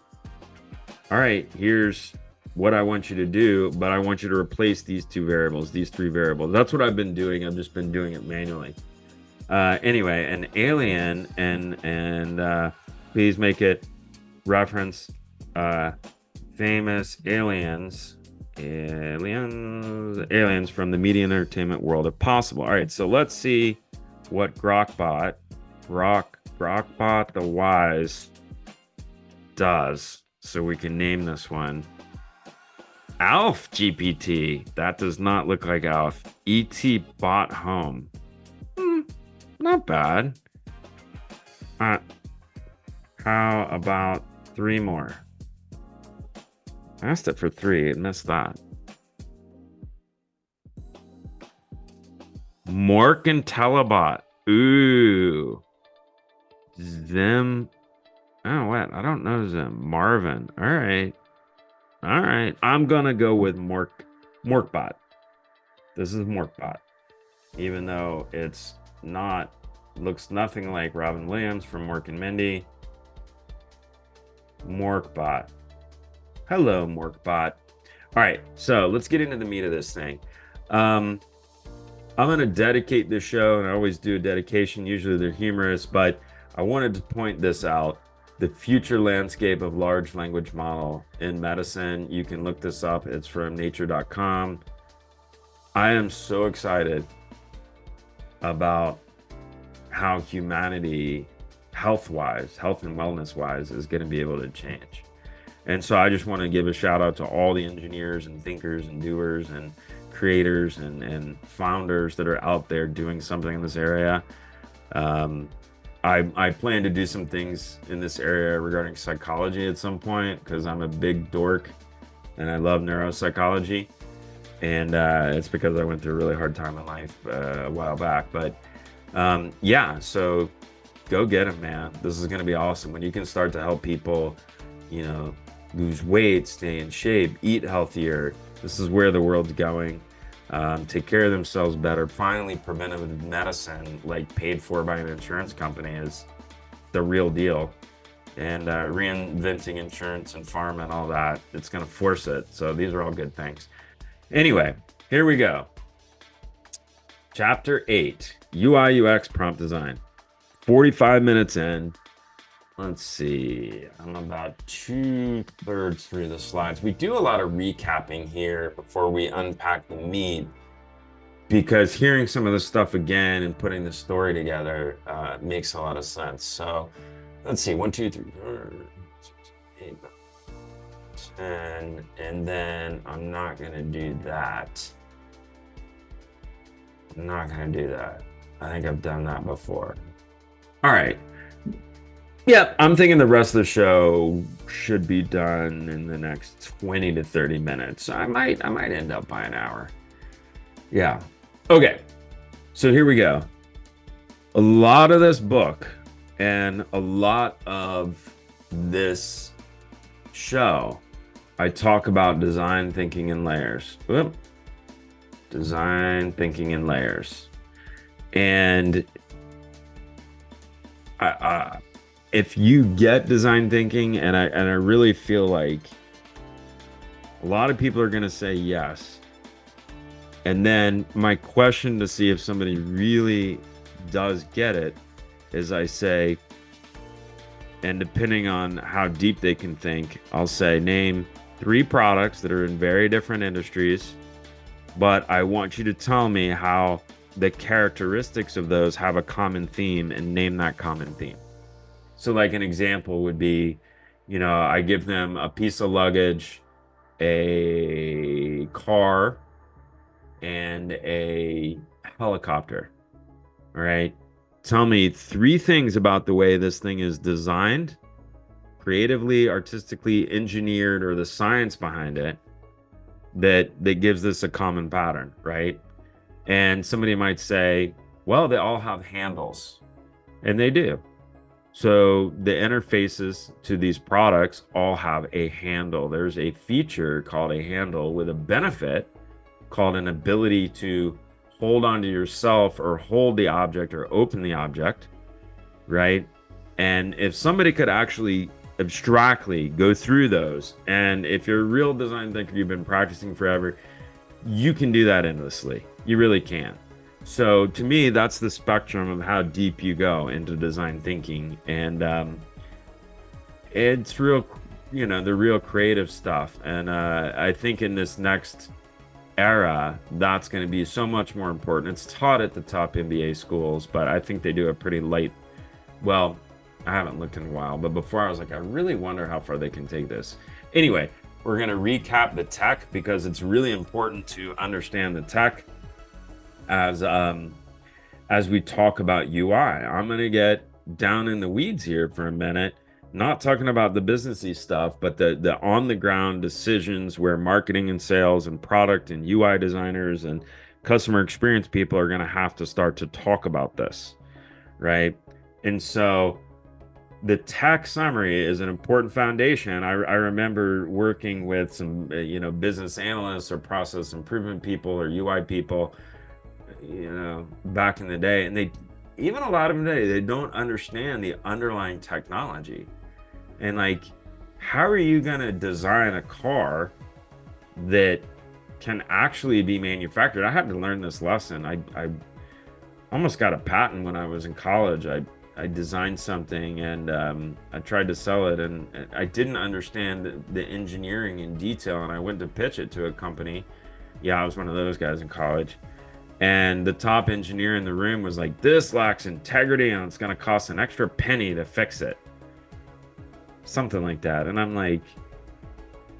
all right, here's what I want you to do, but I want you to replace these 2 variables, these 3 variables. That's what I've been doing. I've just been doing it manually. Anyway, an alien, and please make it reference famous aliens from the media and entertainment world if possible. All right, so let's see what Grogbot the Wise does, so we can name this one. Alf GPT. That does not look like Alf. ET Bot Home. Not bad. How about 3 more? I asked it for 3. It missed that. Mork and Telebot. Ooh. Zim. Oh, what? I don't know Zim. Marvin. All right. I'm going to go with Morkbot. This is Morkbot. Even though looks nothing like Robin Williams from Mork and Mindy. Morkbot. Hello, Morkbot. All right, so let's get into the meat of this thing. Um, I'm going to dedicate this show, and I always do a dedication. Usually they're humorous, but I wanted to point this out. The future landscape of large language model in medicine. You can look this up. It's from nature.com. I am so excited about how humanity, health-wise, health and wellness-wise, is going to be able to change. And so I just want to give a shout out to all the engineers and thinkers and doers and creators and founders that are out there doing something in this area. I plan to do some things in this area regarding psychology at some point because I'm a big dork and I love neuropsychology. And it's because I went through a really hard time in life a while back. But yeah, so go get them, man. This is going to be awesome when you can start to help people, you know, lose weight, stay in shape, eat healthier. This is where the world's going. Take care of themselves better. Finally, preventative medicine, like paid for by an insurance company, is the real deal. And reinventing insurance and pharma and all that, it's going to force it. So these are all good things. Anyway, here we go. Chapter 8, UI UX prompt design. 45 minutes in. Let's see. I'm about 2/3 through the slides. We do a lot of recapping here before we unpack the meat because hearing some of the stuff again and putting the story together makes a lot of sense. So let's see. 1, 2, 3, 4, 6, 8, 10. And then I'm not going to do that. I'm not going to do that. I think I've done that before. All right. Yep, I'm thinking the rest of the show should be done in the next 20 to 30 minutes. I might end up by an hour. Yeah. Okay. So here we go. A lot of this book and a lot of this show, I talk about design thinking in layers. Whoop. Design thinking in layers. And if you get design thinking, and I really feel like a lot of people are going to say yes. And then my question to see if somebody really does get it is I say, and depending on how deep they can think, I'll say, name 3 products that are in very different industries, but I want you to tell me how the characteristics of those have a common theme and name that common theme. So like an example would be, you know, I give them a piece of luggage, a car, and a helicopter. All right. Tell me 3 things about the way this thing is designed, creatively, artistically engineered, or the science behind it that gives this a common pattern, right? And somebody might say, well, they all have handles. And they do. So the interfaces to these products all have a handle. There's a feature called a handle with a benefit called an ability to hold onto yourself or hold the object or open the object, right? And if somebody could actually abstractly go through those, and if you're a real design thinker, you've been practicing forever, you can do that endlessly. You really can. So to me, that's the spectrum of how deep you go into design thinking. And it's real, you know, the real creative stuff. And I think in this next era, that's going to be so much more important. It's taught at the top MBA schools, but I think they do a pretty light. Well, I haven't looked in a while, but before I was like, I really wonder how far they can take this. Anyway, we're going to recap the tech because it's really important to understand the tech as we talk about UI. I'm going to get down in the weeds here for a minute, not talking about the businessy stuff, but the on the ground decisions where marketing and sales and product and UI designers and customer experience people are going to have to start to talk about this, right? And so the tech summary is an important foundation. I remember working with some business analysts or process improvement people or UI people, back in the day, and even a lot of them today, they don't understand the underlying technology. And like, how are you going to design a car that can actually be manufactured. I had to learn this lesson. I almost got a patent when I was in college. I designed something and I tried to sell it, and I didn't understand the engineering in detail. And I went to pitch it to a company. Yeah, I was one of those guys in college. And the top engineer in the room was like, "This lacks integrity and it's going to cost an extra penny to fix it." Something like that. And I'm like,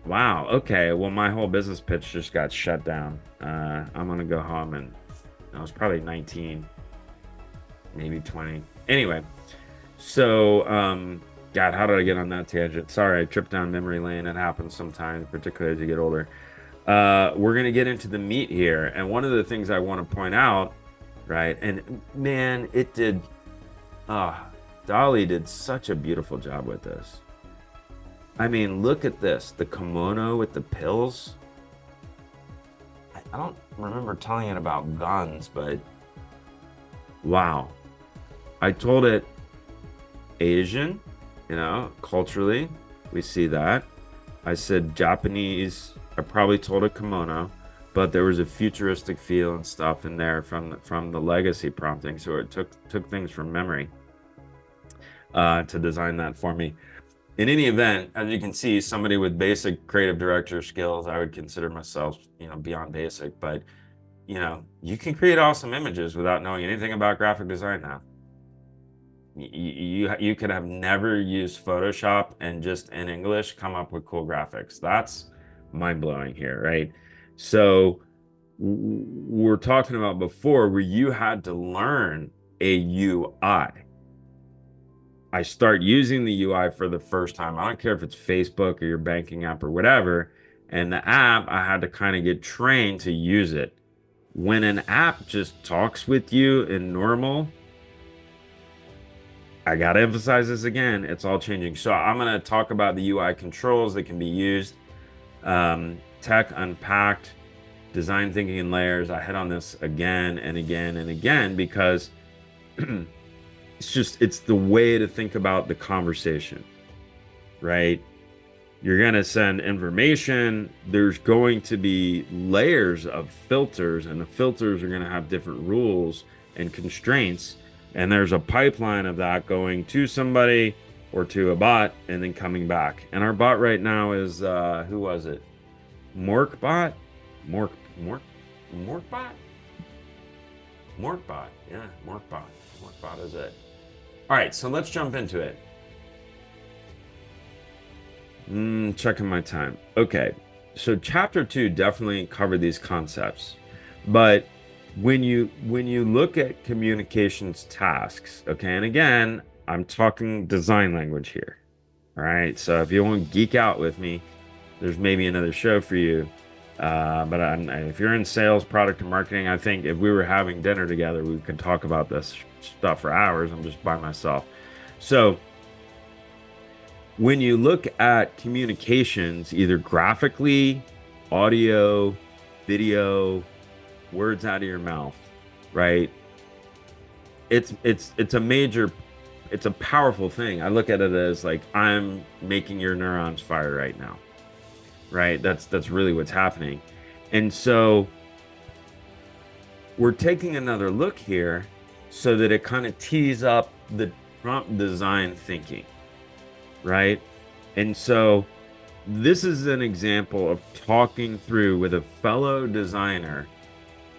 wow, okay. Well, my whole business pitch just got shut down. I'm going to go home. And I was probably 19, maybe 20. Anyway, so, God, how did I get on that tangent? Sorry, I tripped down memory lane. It happens sometimes, particularly as you get older. We're going to get into the meat here. And one of the things I want to point out, right? And man, Dolly did such a beautiful job with this. I mean, look at this, the kimono with the pills. I don't remember telling it about guns, but wow. I told it Asian, culturally, we see that. I said Japanese, I probably told it kimono, but there was a futuristic feel and stuff in there from the legacy prompting. So it took things from memory to design that for me. In any event, as you can see, somebody with basic creative director skills, I would consider myself, beyond basic, but you can create awesome images without knowing anything about graphic design now. You could have never used Photoshop and just in English come up with cool graphics. That's mind-blowing here, right? So we're talking about before where you had to learn a UI. I start using the UI for the first time. I don't care if it's Facebook or your banking app or whatever. And the app, I had to kind of get trained to use it. When an app just talks with you in normal, I got to emphasize this again, it's all changing. So I'm going to talk about the UI controls that can be used, tech unpacked, design thinking in layers. I hit on this again and again and again because it's the way to think about the conversation, right? You're going to send information. There's going to be layers of filters, and the filters are going to have different rules and constraints. And there's a pipeline of that going to somebody or to a bot and then coming back. And our bot right now is, who was it? Morkbot? Morkbot? Morkbot. Yeah, Morkbot. Morkbot is it. All right, so let's jump into it. Checking my time. Okay, so chapter 2 definitely covered these concepts, but when you look at communications tasks, okay, and again, I'm talking design language here. All right, so if you want to geek out with me, there's maybe another show for you. But if you're in sales, product, and marketing, I think if we were having dinner together, we could talk about this stuff for hours. I'm just by myself. So when you look at communications, either graphically, audio, video, words out of your mouth, right? It's a powerful thing. I look at it as like I'm making your neurons fire right now, right? That's really what's happening. And so we're taking another look here so that it kind of tees up the prompt design thinking, right? And so this is an example of talking through with a fellow designer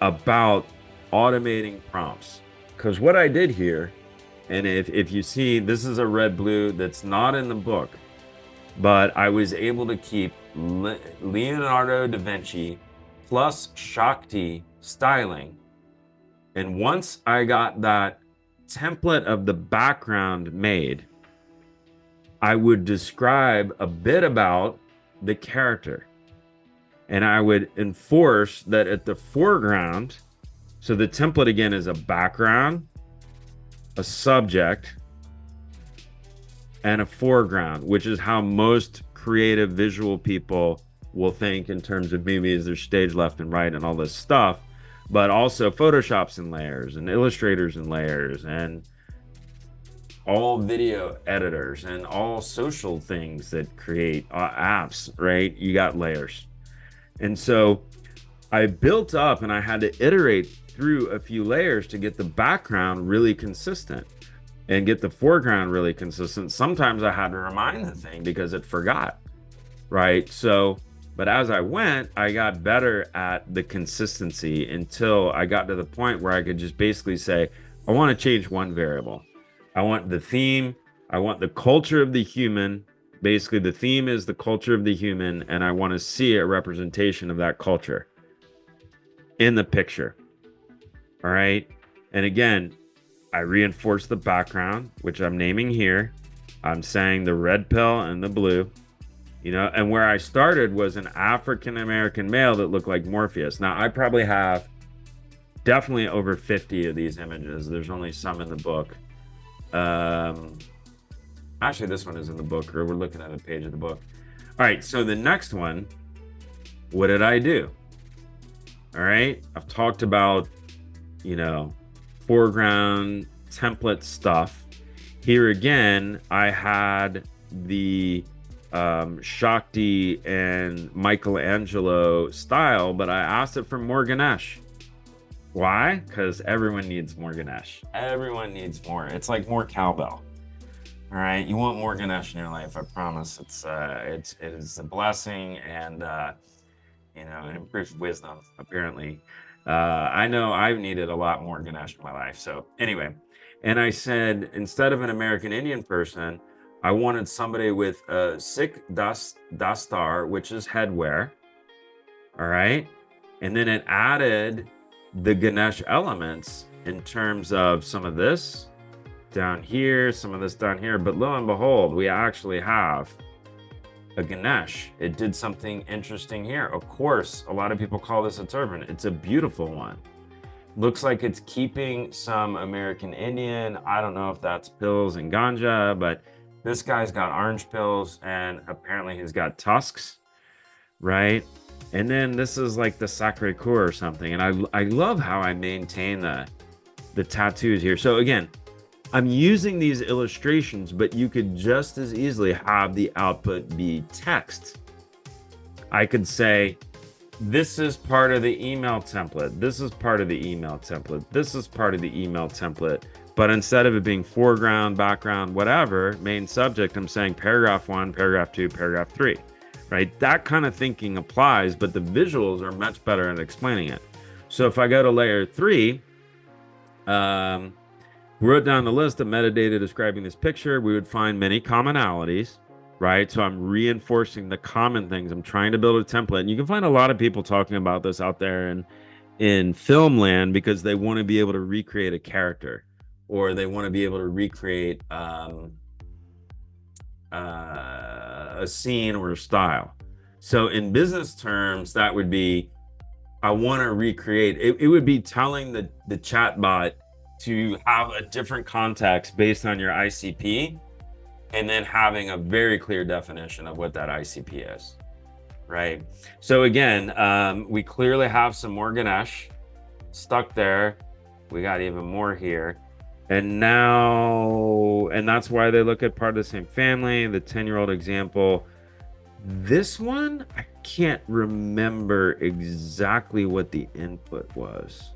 about automating prompts. Because what I did here, and if you see, this is a red blue that's not in the book, but I was able to keep Leonardo da Vinci plus Shakti styling. And once I got that template of the background made, I would describe a bit about the character. And I would enforce that at the foreground, so the template again is a background, a subject, and a foreground, which is how most creative visual people will think in terms of movies. There's stage left and right and all this stuff, but also Photoshop's in layers and Illustrator's in layers and all video editors and all social things that create apps, right? You got layers. And so I built up and I had to iterate through a few layers to get the background really consistent and get the foreground really consistent. Sometimes I had to remind the thing because it forgot, right? So, but as I went, I got better at the consistency until I got to the point where I could just basically say, I want to change one variable. I want the theme, I want the culture of the human. Basically, the theme is the culture of the human, and I want to see a representation of that culture in the picture. All right. And again, I reinforce the background, which I'm naming here. I'm saying the red pill and the blue, and where I started was an African American male that looked like Morpheus. Now, I probably have definitely over 50 of these images. There's only some in the book. Actually, this one is in the book, or we're looking at a page of the book. All right. So the next one, what did I do? All right. I've talked about, foreground template stuff. Here again, I had the Shakti and Michelangelo style, but I asked it for more Ganesh. Why? Because everyone needs more Ganesh. Everyone needs more. It's like more cowbell. All right, you want more Ganesh in your life. I promise. It is a blessing, and it improves wisdom. Apparently, I know I've needed a lot more Ganesh in my life. So anyway, and I said instead of an American Indian person, I wanted somebody with a Sikh dastar, which is headwear. All right, and then it added the Ganesh elements in terms of some of this down here, some of this down here, but lo and behold, we actually have a Ganesh. It did something interesting here. Of course, a lot of people call this a turban. It's a beautiful one. Looks like it's keeping some American Indian. I don't know if that's pills and ganja, but this guy's got orange pills and apparently he's got tusks, right? And then this is like the Sacre Coeur or something. And I love how I maintain the tattoos here. So again, I'm using these illustrations, but you could just as easily have the output be text. I could say, this is part of the email template. This is part of the email template. This is part of the email template. But instead of it being foreground, background, whatever, main subject, I'm saying paragraph 1, paragraph 2, paragraph 3, right? That kind of thinking applies, but the visuals are much better at explaining it. So if I go to layer 3, we wrote down the list of metadata describing this picture. We would find many commonalities, right? So I'm reinforcing the common things. I'm trying to build a template. And you can find a lot of people talking about this out there in film land because they want to be able to recreate a character or they want to be able to recreate a scene or a style. So in business terms, that would be, I want to recreate. It would be telling the chatbot to have a different context based on your ICP and then having a very clear definition of what that ICP is, right? So again, we clearly have some more Ganesh stuck there. We got even more here. And that's why they look at part of the same family, the 10-year-old example. This one, I can't remember exactly what the input was.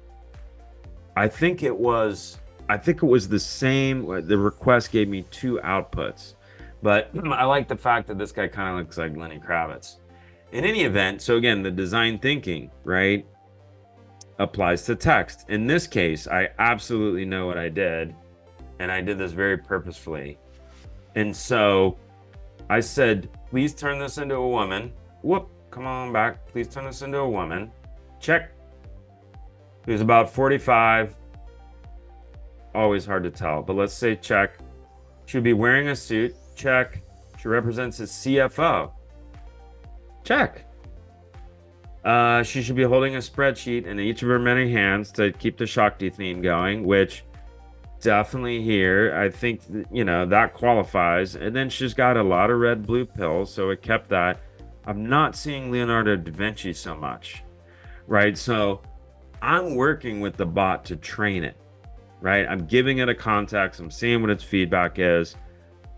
I think it was the same. The request gave me 2 outputs, but I like the fact that this guy kind of looks like Lenny Kravitz. In any event, so again, the design thinking, right, applies to text. In this case, I absolutely know what I did, and I did this very purposefully. And so I said, please turn this into a woman. Whoop, come on back. Please turn this into a woman. Check. He was about 45. Always hard to tell, but let's say check. She'll be wearing a suit. Check. She represents a CFO. Check. She should be holding a spreadsheet in each of her many hands to keep the Shakti theme going, which definitely here, I think, that qualifies. And then she's got a lot of red blue pills, so it kept that. I'm not seeing Leonardo da Vinci so much, right? So I'm working with the bot to train it, right? I'm giving it a context. I'm seeing what its feedback is.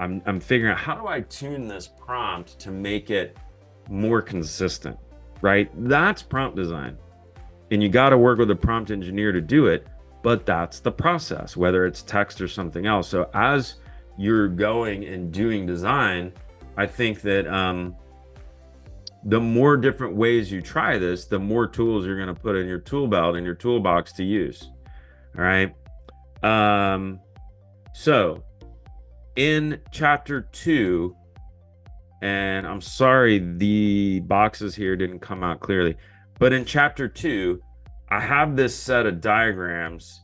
I'm figuring out how do I tune this prompt to make it more consistent, right? That's prompt design. and you got to work with a prompt engineer to do it, but that's the process, whether it's text or something else. So as you're going and doing design, I think that the more different ways you try this, the more tools you're going to put in your tool belt and your toolbox to use. All right. So in chapter 2, and I'm sorry the boxes here didn't come out clearly, but in chapter 2, I have this set of diagrams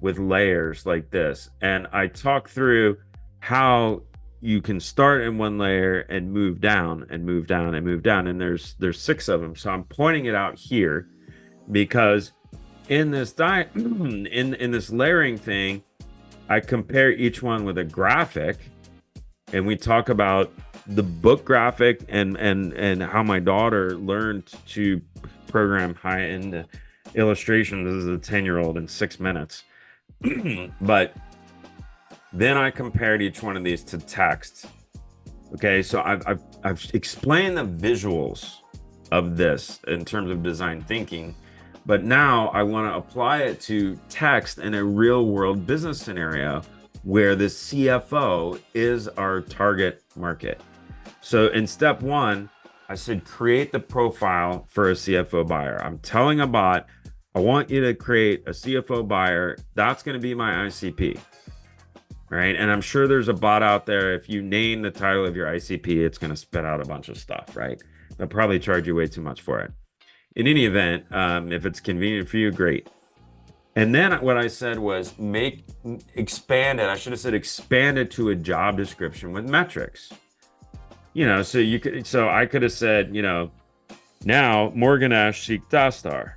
with layers like this, and I talk through how you can start in one layer and move down and move down and move down, and there's 6 of them. So I'm pointing it out here because in this in this layering thing, I compare each one with a graphic, and we talk about the book graphic and how my daughter learned to program high-end illustrations as a 10-year-old in 6 minutes. But then I compared each one of these to text. Okay, so I've explained the visuals of this in terms of design thinking, but now I want to apply it to text in a real-world business scenario where the CFO is our target market. So in step 1, I said, create the profile for a CFO buyer. I'm telling a bot, I want you to create a CFO buyer. That's going to be my ICP. Right. And I'm sure there's a bot out there. If you name the title of your ICP, it's going to spit out a bunch of stuff. Right. They'll probably charge you way too much for it. In any event, if it's convenient for you, great. And then what I said was expand it. I should have said expand it to a job description with metrics. So I could have said, now Morgan Ash seek Dastar.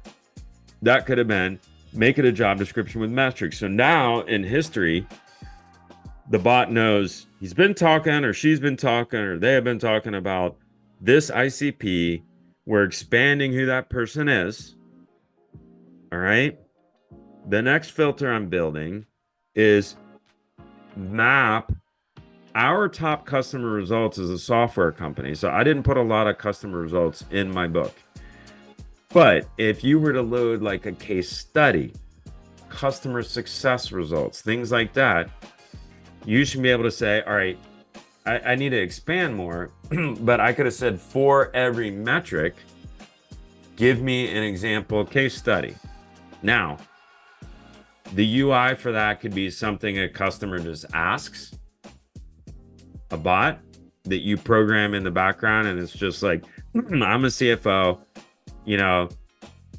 That could have been make it a job description with metrics. So now in history, the bot knows he's been talking or she's been talking or they have been talking about this ICP. We're expanding who that person is. All right. The next filter I'm building is map our top customer results as a software company. So I didn't put a lot of customer results in my book. But if you were to load like a case study, customer success results, things like that, you should be able to say, all right, I need to expand more, but I could have said for every metric, give me an example case study. Now, the UI for that could be something a customer just asks, a bot that you program in the background, and it's just like, I'm a CFO,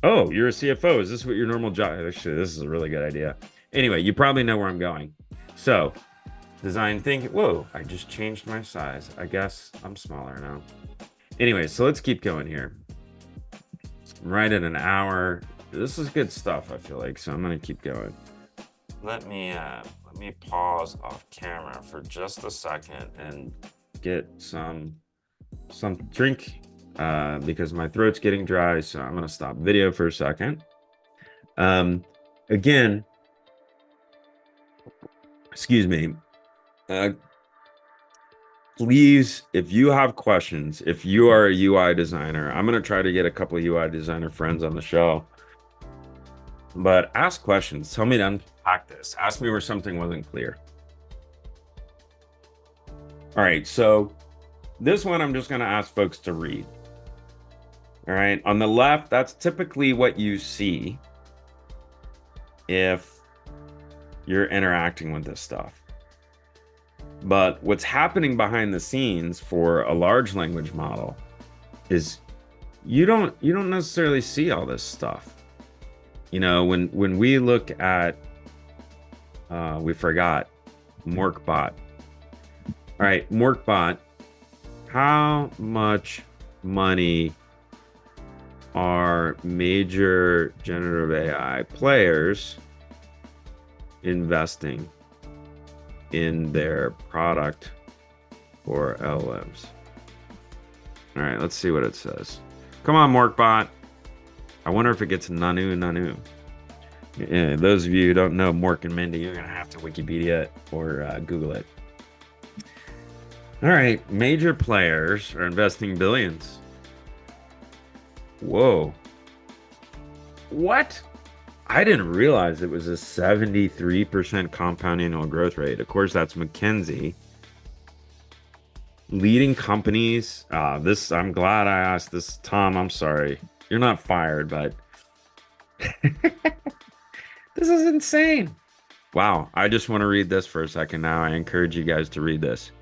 oh, you're a CFO. Is this what your normal job? Actually, this is a really good idea. Anyway, you probably know where I'm going. So design thinking. Whoa, I just changed my size. I guess I'm smaller now. Anyway, so let's keep going here. I'm right at an hour. This is good stuff, I feel like, so I'm gonna keep going. Let me pause off camera for just a second and get some drink because my throat's getting dry, so I'm gonna stop video for a second. Again, excuse me. Please, if you have questions, if you are a UI designer, I'm going to try to get a couple of UI designer friends on the show. But ask questions. Tell me to unpack this. Ask me where something wasn't clear. All right, so this one I'm just going to ask folks to read. All right, on the left, that's typically what you see if you're interacting with this stuff. But what's happening behind the scenes for a large language model is you don't necessarily see all this stuff. When we look at we forgot MorkBot. All right, MorkBot, how much money are major generative AI players investing in their product or LLMs? All right, let's see what it says. Come on, MorkBot. I wonder if it gets nanu. Yeah, those of you who don't know Mork and Mindy, you're gonna have to Wikipedia it or Google it. All right, major players are investing billions. Whoa. What? I didn't realize it was a 73% compound annual growth rate. Of course, that's McKinsey. Leading companies. This, I'm glad I asked this. Tom, I'm sorry. You're not fired, but this is insane. Wow. I just want to read this for a second now. I encourage you guys to read this.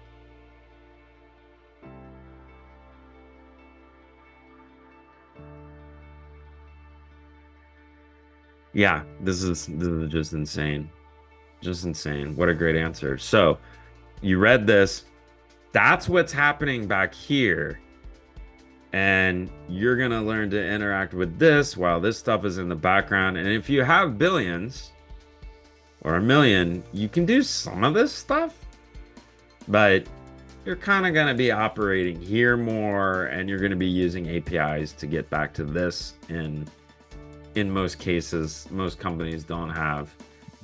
Yeah, this is just insane. Just insane. What a great answer. So you read this. That's what's happening back here. And you're going to learn to interact with this while this stuff is in the background. And if you have billions or a million, you can do some of this stuff, but you're kind of going to be operating here more, and you're going to be using APIs to get back to this. In most cases, most companies don't have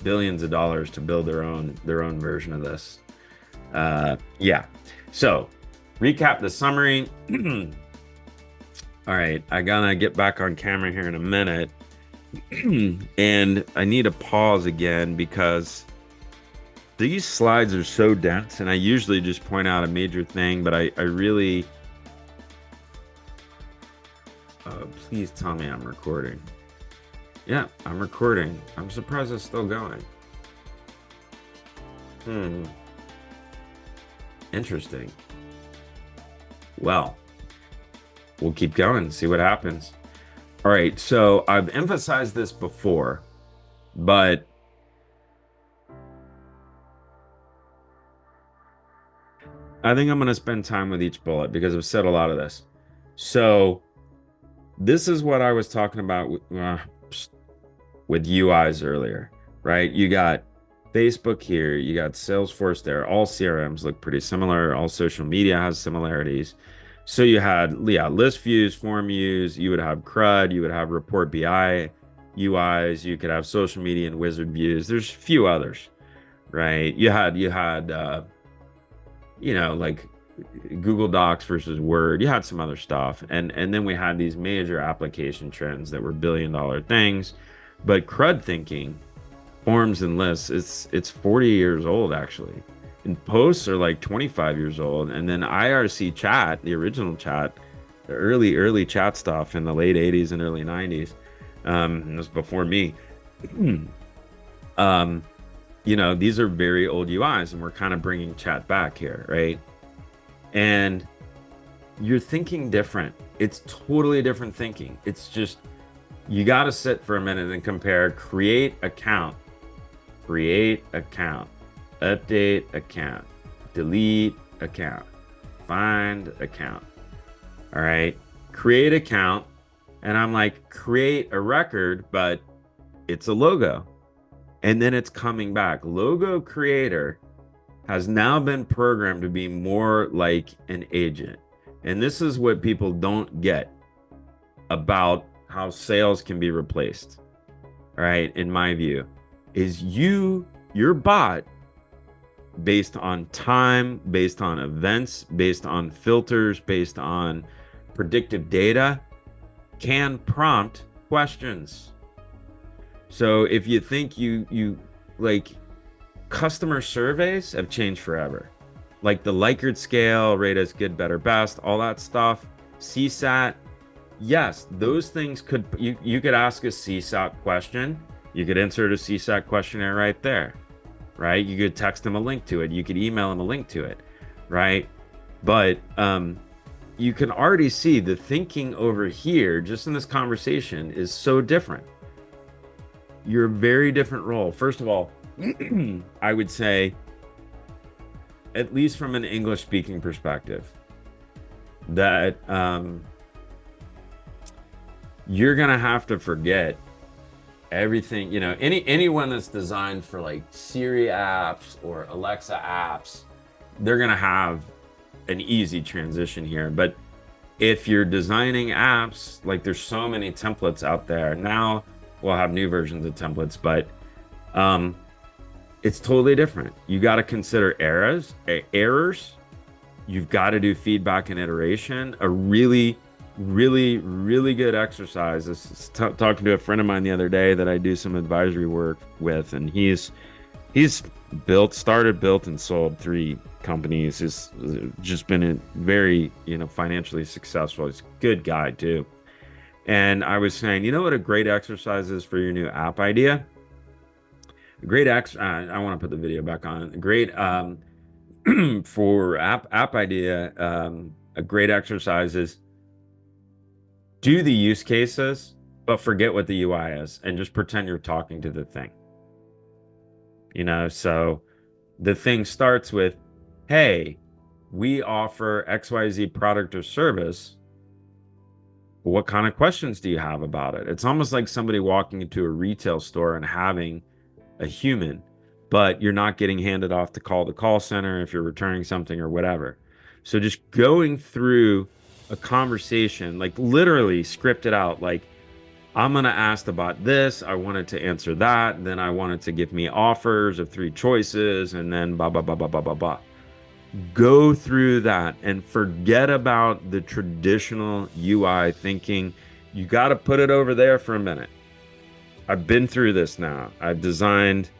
billions of dollars to build their own version of this. Yeah. So recap the summary. All right, I gotta get back on camera here in a minute. And I need to pause again because these slides are so dense, and I usually just point out a major thing, but I really... please tell me I'm recording. Yeah, I'm recording. I'm surprised it's still going. Interesting. Well, we'll keep going, see what happens. All right, so I've emphasized this before, but I think I'm going to spend time with each bullet because I've said a lot of this. So this is what I was talking about with UIs earlier, right? You got Facebook here, you got Salesforce there. All CRMs look pretty similar. All social media has similarities. So you had, yeah, list views, form views, you would have CRUD, you would have Report BI UIs, you could have social media and wizard views. There's a few others, right? You had like Google Docs versus Word. You had some other stuff. And then we had these major application trends that were billion-dollar things. But CRUD thinking, forms and lists, it's 40 years old, actually. And posts are like 25 years old. And then IRC chat, the original chat, the early chat stuff in the late 80s and early 90s, it was before me. These are very old UIs, and we're kind of bringing chat back here, right? And you're thinking different. It's totally different thinking. It's just, you got to sit for a minute and compare. Create account, update account, delete account, find account. All right, create account. And I'm like, create a record, but it's a logo. And then it's coming back. Logo creator has now been programmed to be more like an agent. And this is what people don't get about how sales can be replaced. All right, in my view, is your bot, based on time, based on events, based on filters, based on predictive data, can prompt questions. So if you think you like, customer surveys have changed forever. Like the Likert scale, rate as good, better, best, all that stuff, CSAT. Yes, those things could, you could ask a CSAT question. You could insert a CSAT questionnaire right there, right? You could text them a link to it. You could email them a link to it, right? But you can already see the thinking over here, just in this conversation, is so different. You're a very different role. First of all, I would say, at least from an English speaking perspective, that you're gonna have to forget everything. Anyone that's designed for like Siri apps or Alexa apps, they're gonna have an easy transition here. But if you're designing apps, like, there's so many templates out there now. We'll have new versions of templates, but it's totally different. You got to consider errors. You've got to do feedback and iteration. A really really, really good exercise. This is talking to a friend of mine the other day that I do some advisory work with, and he's built and sold 3 companies. He's just been a very, financially successful. He's a good guy too. And I was saying, you know what a great exercise is for your new app idea? A great I want to put the video back on. A great for app idea. A great exercise is do the use cases, but forget what the UI is, and just pretend you're talking to the thing. So the thing starts with, hey, we offer XYZ product or service. What kind of questions do you have about it? It's almost like somebody walking into a retail store and having a human, but you're not getting handed off to call the call center if you're returning something or whatever. So just going through a conversation, like literally script it out, like, I'm going to ask about this. I wanted to answer that. Then I wanted to give me offers of 3 choices, and then blah, blah, blah, blah, blah, blah, blah. Go through that and forget about the traditional UI thinking. You got to put it over there for a minute. I've been through this now. I've designed,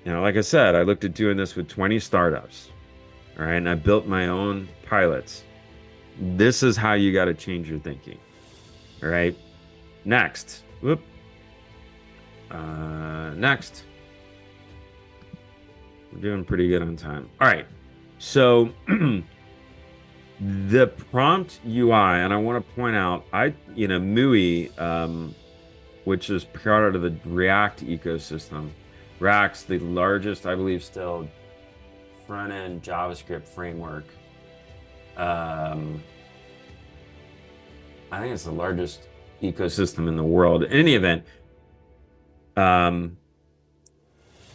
like I said, I looked at doing this with 20 startups. All right. And I built my own pilots. This is how you got to change your thinking. All right. Next. Next. We're doing pretty good on time. All right. So the prompt UI, and I want to point out, MUI, which is part of the React ecosystem. React's the largest, I believe, still front-end JavaScript framework. I think it's the largest ecosystem in the world. In any event,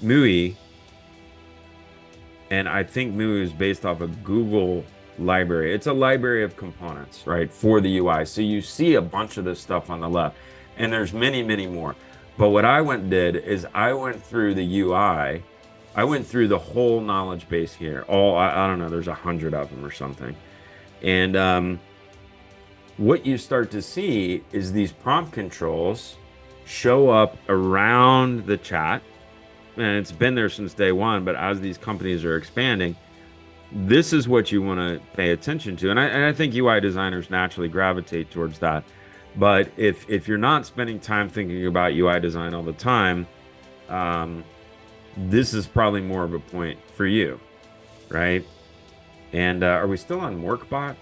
MUI, and I think MUI is based off a Google library. It's a library of components, right, for the UI. So you see a bunch of this stuff on the left, and there's many, many more. But what I did is I went through the UI. I went through the whole knowledge base here. I don't know, there's 100 of them or something. And what you start to see is these prompt controls show up around the chat. And it's been there since day one, but as these companies are expanding, this is what you want to pay attention to. And I think UI designers naturally gravitate towards that. But if you're not spending time thinking about UI design all the time, this is probably more of a point for you, right? And are we still on Workbot?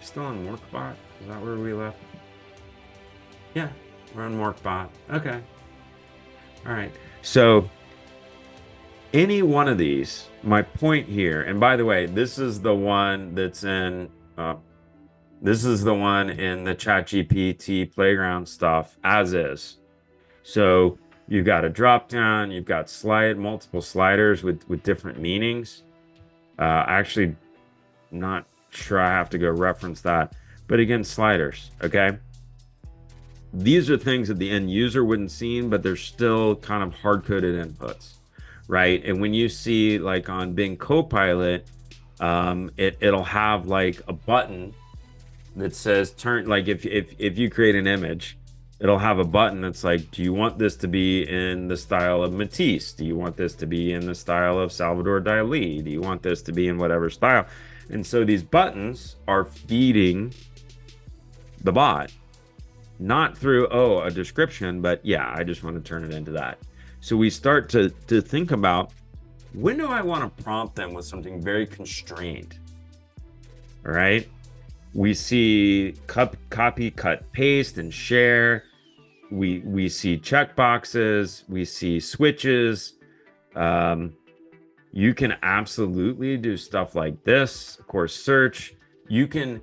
Still on Workbot? Is that where we left? Yeah, we're on Workbot. Okay. All right. So any one of these, my point here, and by the way, this is the one that's in the ChatGPT playground stuff as is. So you've got a drop down, you've got multiple sliders with different meanings. Actually, not sure I have to go reference that, but again, sliders. Okay. These are things that the end user wouldn't see, but they're still kind of hard-coded inputs, right? And when you see like on Bing Copilot, it'll have like a button that says turn, like if you create an image, it'll have a button that's like, do you want this to be in the style of Matisse? Do you want this to be in the style of Salvador Dali? Do you want this to be in whatever style? And so these buttons are feeding the bot, not through, a description, but yeah, I just want to turn it into that. So we start to think about, when do I want to prompt them with something very constrained? All right. We see copy, cut, paste, and share. We see checkboxes. We see switches. You can absolutely do stuff like this. Of course, search. You could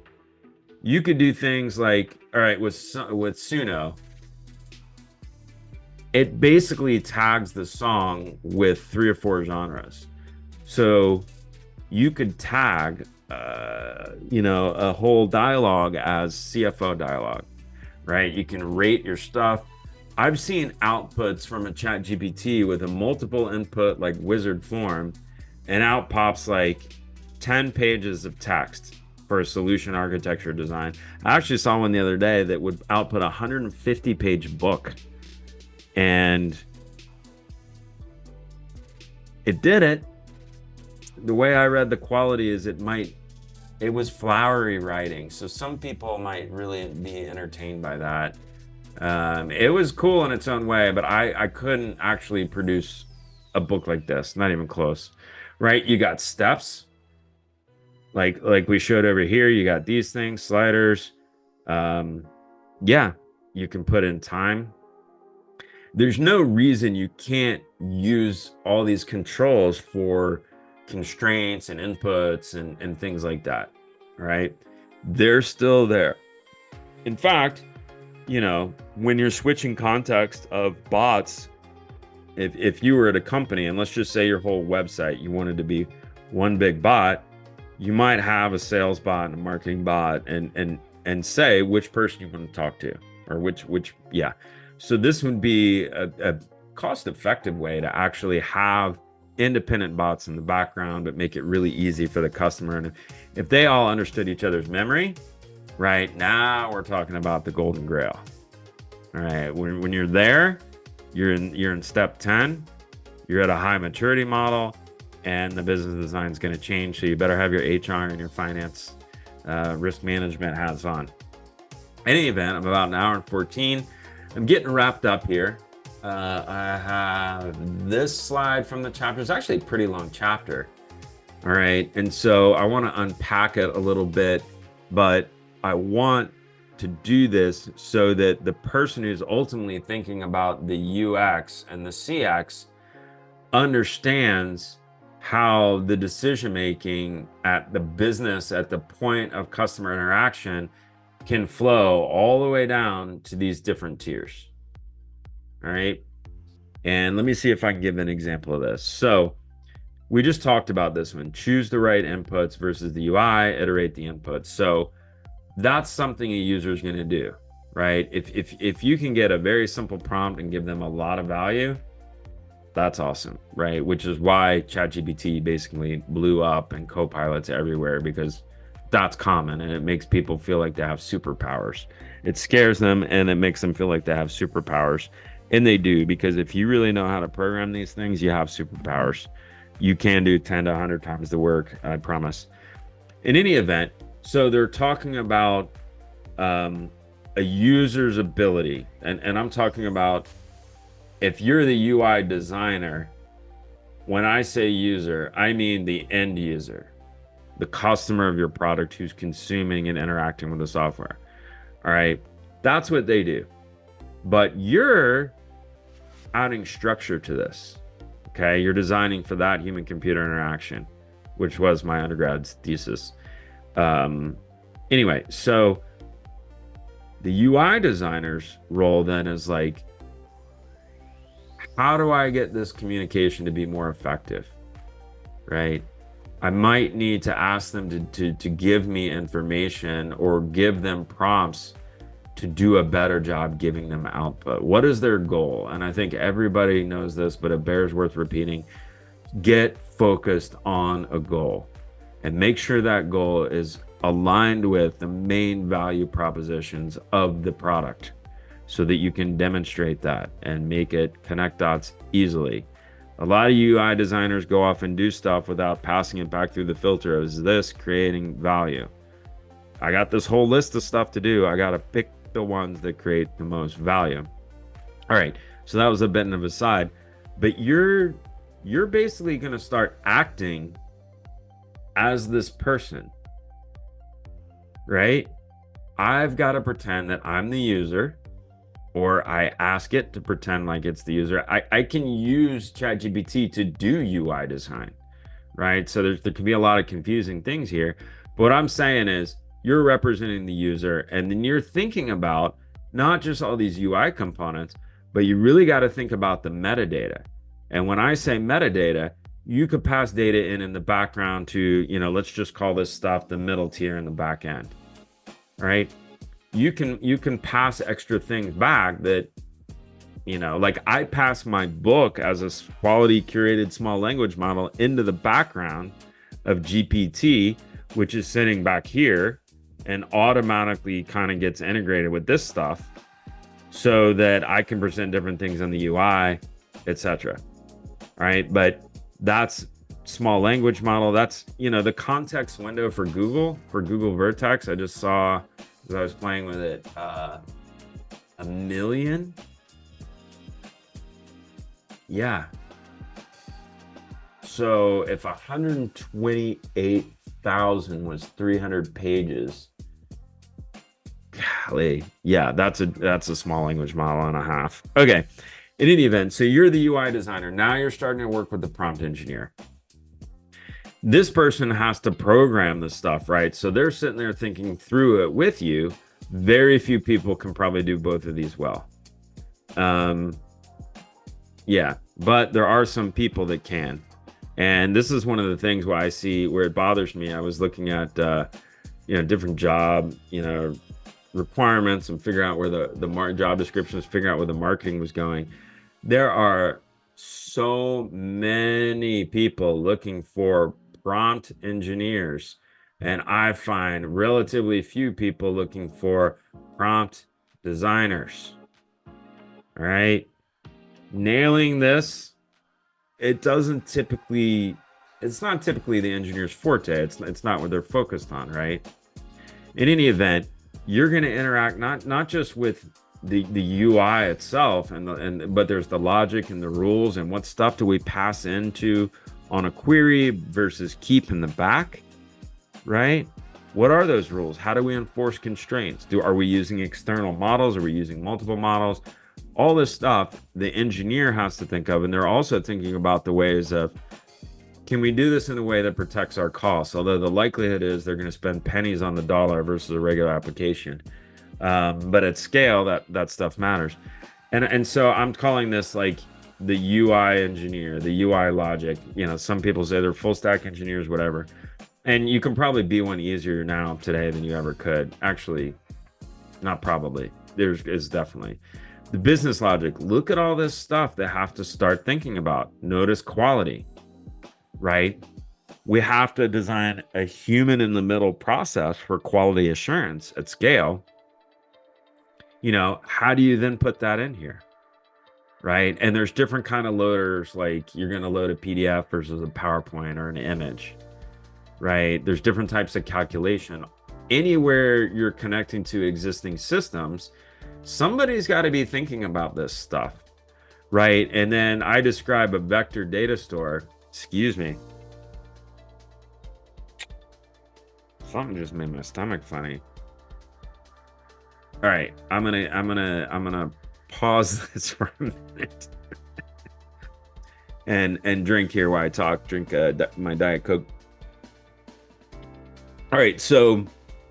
do things like, all right, with Suno, it basically tags the song with 3 or 4 genres. So you could tag a whole dialogue as CFO dialogue, right? You can rate your stuff. I've seen outputs from a chat GPT with a multiple input like wizard form, and out pops like 10 pages of text for a solution architecture design. I actually saw one the other day that would output a 150-page book, and it did it. The way I read the quality is it was flowery writing, so some people might really be entertained by that. It was cool in its own way, but I couldn't actually produce a book like this, not even close. Right? You got steps, like we showed over here. You got these things, sliders. Yeah, you can put in time. There's no reason you can't use all these controls for constraints and inputs and things like that, right? They're still there. In fact, when you're switching context of bots, if you were at a company, and let's just say your whole website, you wanted to be one big bot, you might have a sales bot and a marketing bot and say which person you want to talk to, or which yeah. So this would be a cost-effective way to actually have independent bots in the background, but make it really easy for the customer. And if they all understood each other's memory, right, now we're talking about the golden grail. All right, when you're there, you're in step 10, you're at a high maturity model, and the business design is going to change. So you better have your HR and your finance risk management hats on. In any event, I'm about an hour and 14. I'm getting wrapped up here. I have this slide from the chapter. It's actually a pretty long chapter. All right. And so I want to unpack it a little bit, but I want to do this so that the person who's ultimately thinking about the UX and the CX understands how the decision making at the business, at the point of customer interaction, can flow all the way down to these different tiers. All right. And let me see if I can give an example of this. So we just talked about this one: choose the right inputs versus the UI, iterate the inputs. So that's something a user is going to do, right? If you can get a very simple prompt and give them a lot of value, that's awesome, right? Which is why ChatGPT basically blew up and co-pilots everywhere, because that's common and it makes people feel like they have superpowers. It scares them and it makes them feel like they have superpowers. And they do, because if you really know how to program these things, you have superpowers. You can do 10 to 100 times the work, I promise. In any event, so they're talking about a user's ability. And I'm talking about, if you're the UI designer, when I say user, I mean the end user, the customer of your product who's consuming and interacting with the software. All right, that's what they do. But you're adding structure to this. Okay, you're designing for that human computer interaction, which was my undergrad's thesis. Anyway, so the UI designer's role then is like, how do I get this communication to be more effective, right? I might need to ask them to give me information or give them prompts to do a better job giving them output. What is their goal? And I think everybody knows this, but it bears worth repeating. Get focused on a goal and make sure that goal is aligned with the main value propositions of the product, so that you can demonstrate that and make it connect dots easily. A lot of UI designers go off and do stuff without passing it back through the filter. Is this creating value? I got this whole list of stuff to do. I got to pick the ones that create the most value. All right, so that was a bit of an aside, but you're basically going to start acting as this person, right? I've got to pretend that I'm the user, or I ask it to pretend like it's the user. I can use ChatGPT to do UI design, right? So there can be a lot of confusing things here. But what I'm saying is, you're representing the user, and then you're thinking about not just all these UI components, but you really got to think about the metadata. And when I say metadata, you could pass data in the background to, let's just call this stuff the middle tier in the back end, right? You can pass extra things back that, like I pass my book as a quality curated small language model into the background of GPT, which is sitting back here and automatically kind of gets integrated with this stuff so that I can present different things on the UI, etc. Right? But that's small language model. That's, the context window for Google Vertex. I just saw, as I was playing with it, 1 million. Yeah. So if 128,000 was 300 pages, golly, yeah, that's a small language model and a half. Okay. In any event, so you're the UI designer. Now you're starting to work with the prompt engineer. This person has to program the stuff, right? So they're sitting there thinking through it with you. Very few people can probably do both of these well. Yeah, but there are some people that can. And this is one of the things why I see where it bothers me. I was looking at, different job, requirements and figure out where the job descriptions, figure out where the marketing was going. There are so many people looking for prompt engineers, and I find relatively few people looking for prompt designers. All right. Nailing this, it's not typically the engineer's forte. It's not what they're focused on, right? In any event, you're going to interact not just with the UI itself but there's the logic and the rules and what stuff do we pass into on a query versus keep in the back, right? What are those rules? How do we enforce constraints? Are we using external models? Are we using multiple models? All this stuff the engineer has to think of, and they're also thinking about the ways of, can we do this in a way that protects our costs? Although the likelihood is they're going to spend pennies on the dollar versus a regular application. But at scale, that stuff matters. And so I'm calling this like the UI engineer, the UI logic. Some people say they're full stack engineers, whatever. And you can probably be one easier now today than you ever could. Actually, not probably. Is definitely. The business logic, look at all this stuff they have to start thinking about. Notice quality, right? We have to design a human in the middle process for quality assurance at scale. How do you then put that in here, right? And there's different kind of loaders, like you're going to load a PDF versus a PowerPoint or an image, right? There's different types of calculation. Anywhere you're connecting to existing systems, somebody's got to be thinking about this stuff, right? And then I describe a vector data store. Excuse me. Something just made my stomach funny. All right, I'm gonna pause this for a minute and drink here while I talk. Drink my Diet Coke. All right, so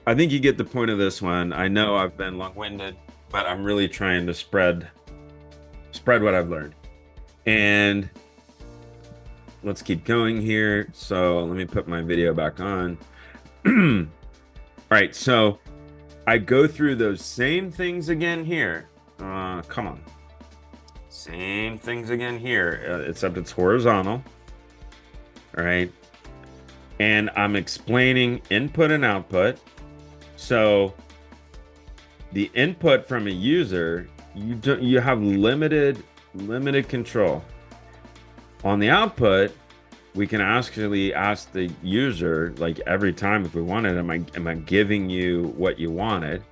I think you get the point of this one. I know I've been long-winded, but I'm really trying to spread what I've learned. And let's keep going here. So let me put my video back on. All right, so I go through those same things again here. Come on. Same things again here, except it's horizontal. All right. And I'm explaining input and output. So the input from a user, you have limited control. On the output, we can actually ask the user, like every time if we wanted, am I giving you what you wanted,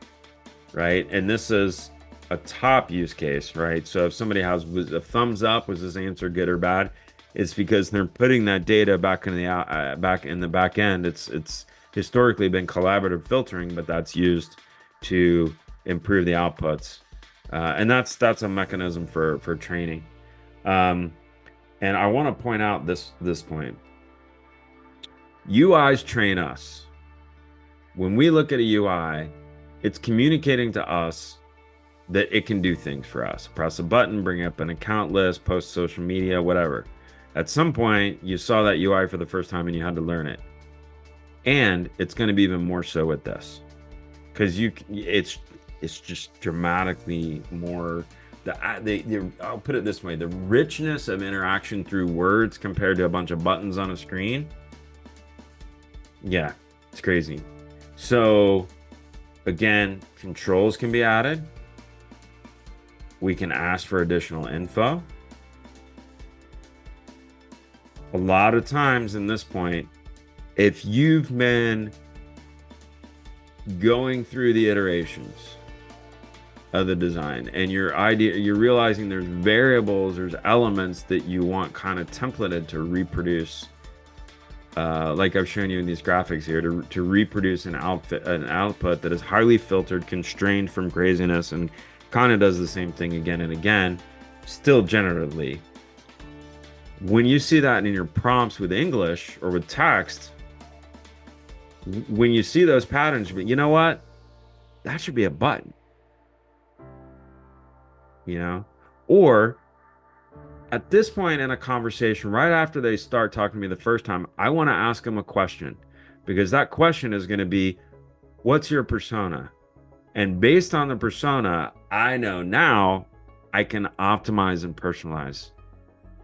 right? And this is a top use case, right? So if somebody has a thumbs up, was this answer good or bad? It's because they're putting that data back in the back end. It's historically been collaborative filtering, but that's used to improve the outputs, and that's a mechanism for training. And I want to point out this point. UIs train us. When we look at a UI, it's communicating to us that it can do things for us. Press a button, bring up an account list, post social media, whatever. At some point, you saw that UI for the first time and you had to learn it. And it's going to be even more so with this, because it's just dramatically more. I'll put it this way: the richness of interaction through words compared to a bunch of buttons on a screen. Yeah, It's crazy. So again, controls can be added. We can ask for additional info. A lot of times in this point, if you've been going through the iterations of the design and you're realizing there's variables, there's elements that you want kind of templated to reproduce, like I've shown you in these graphics here, to reproduce an output that is highly filtered, constrained from craziness, and kind of does the same thing again and again, still generatively. When you see that in your prompts with English or with text, when you see those patterns, you know what? That should be a button, you know? Or at this point in a conversation, right after they start talking to me the first time, I want to ask them a question, because that question is going to be, what's your persona? And based on the persona, I know now I can optimize and personalize,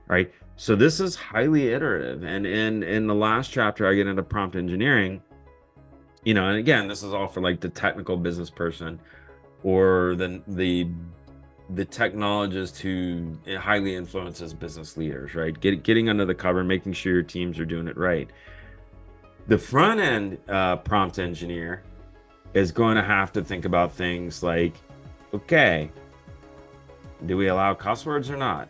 right? So this is highly iterative. And in the last chapter, I get into prompt engineering, and again, this is all for like the technical business person or the technologist who highly influences business leaders, right? Getting under the cover, making sure your teams are doing it right. The front end prompt engineer is going to have to think about things like, okay, do we allow cuss words or not?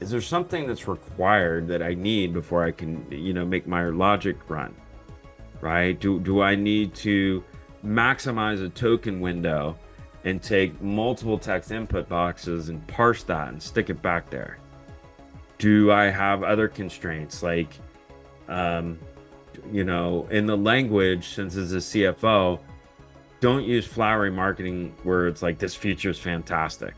Is there something that's required that I need before I can, make my logic run, right? Do I need to maximize a token window and take multiple text input boxes and parse that and stick it back there? Do I have other constraints like, in the language, since it's a CFO, don't use flowery marketing words like this feature is fantastic,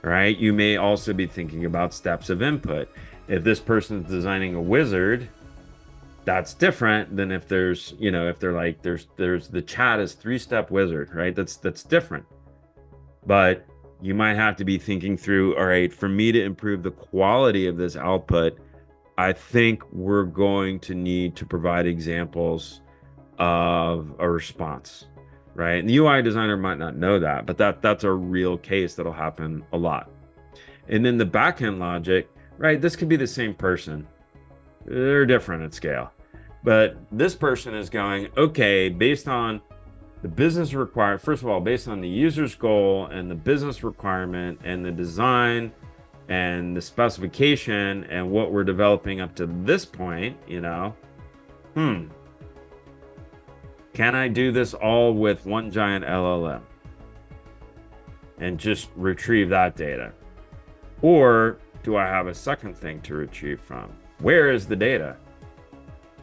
right? You may also be thinking about steps of input. If this person's designing a wizard, that's different than if there's, if they're like, there's the chat is 3-step wizard, right? That's different. But you might have to be thinking through, all right, for me to improve the quality of this output, I think we're going to need to provide examples of a response, right? And the UI designer might not know that, but that's a real case that'll happen a lot. And then the backend logic, right? This could be the same person. They're different at scale. But this person is going, okay, based on the business requirement, first of all, based on the user's goal and the business requirement and the design and the specification and what we're developing up to this point, can I do this all with one giant LLM and just retrieve that data? Or do I have a second thing to retrieve from? Where is the data,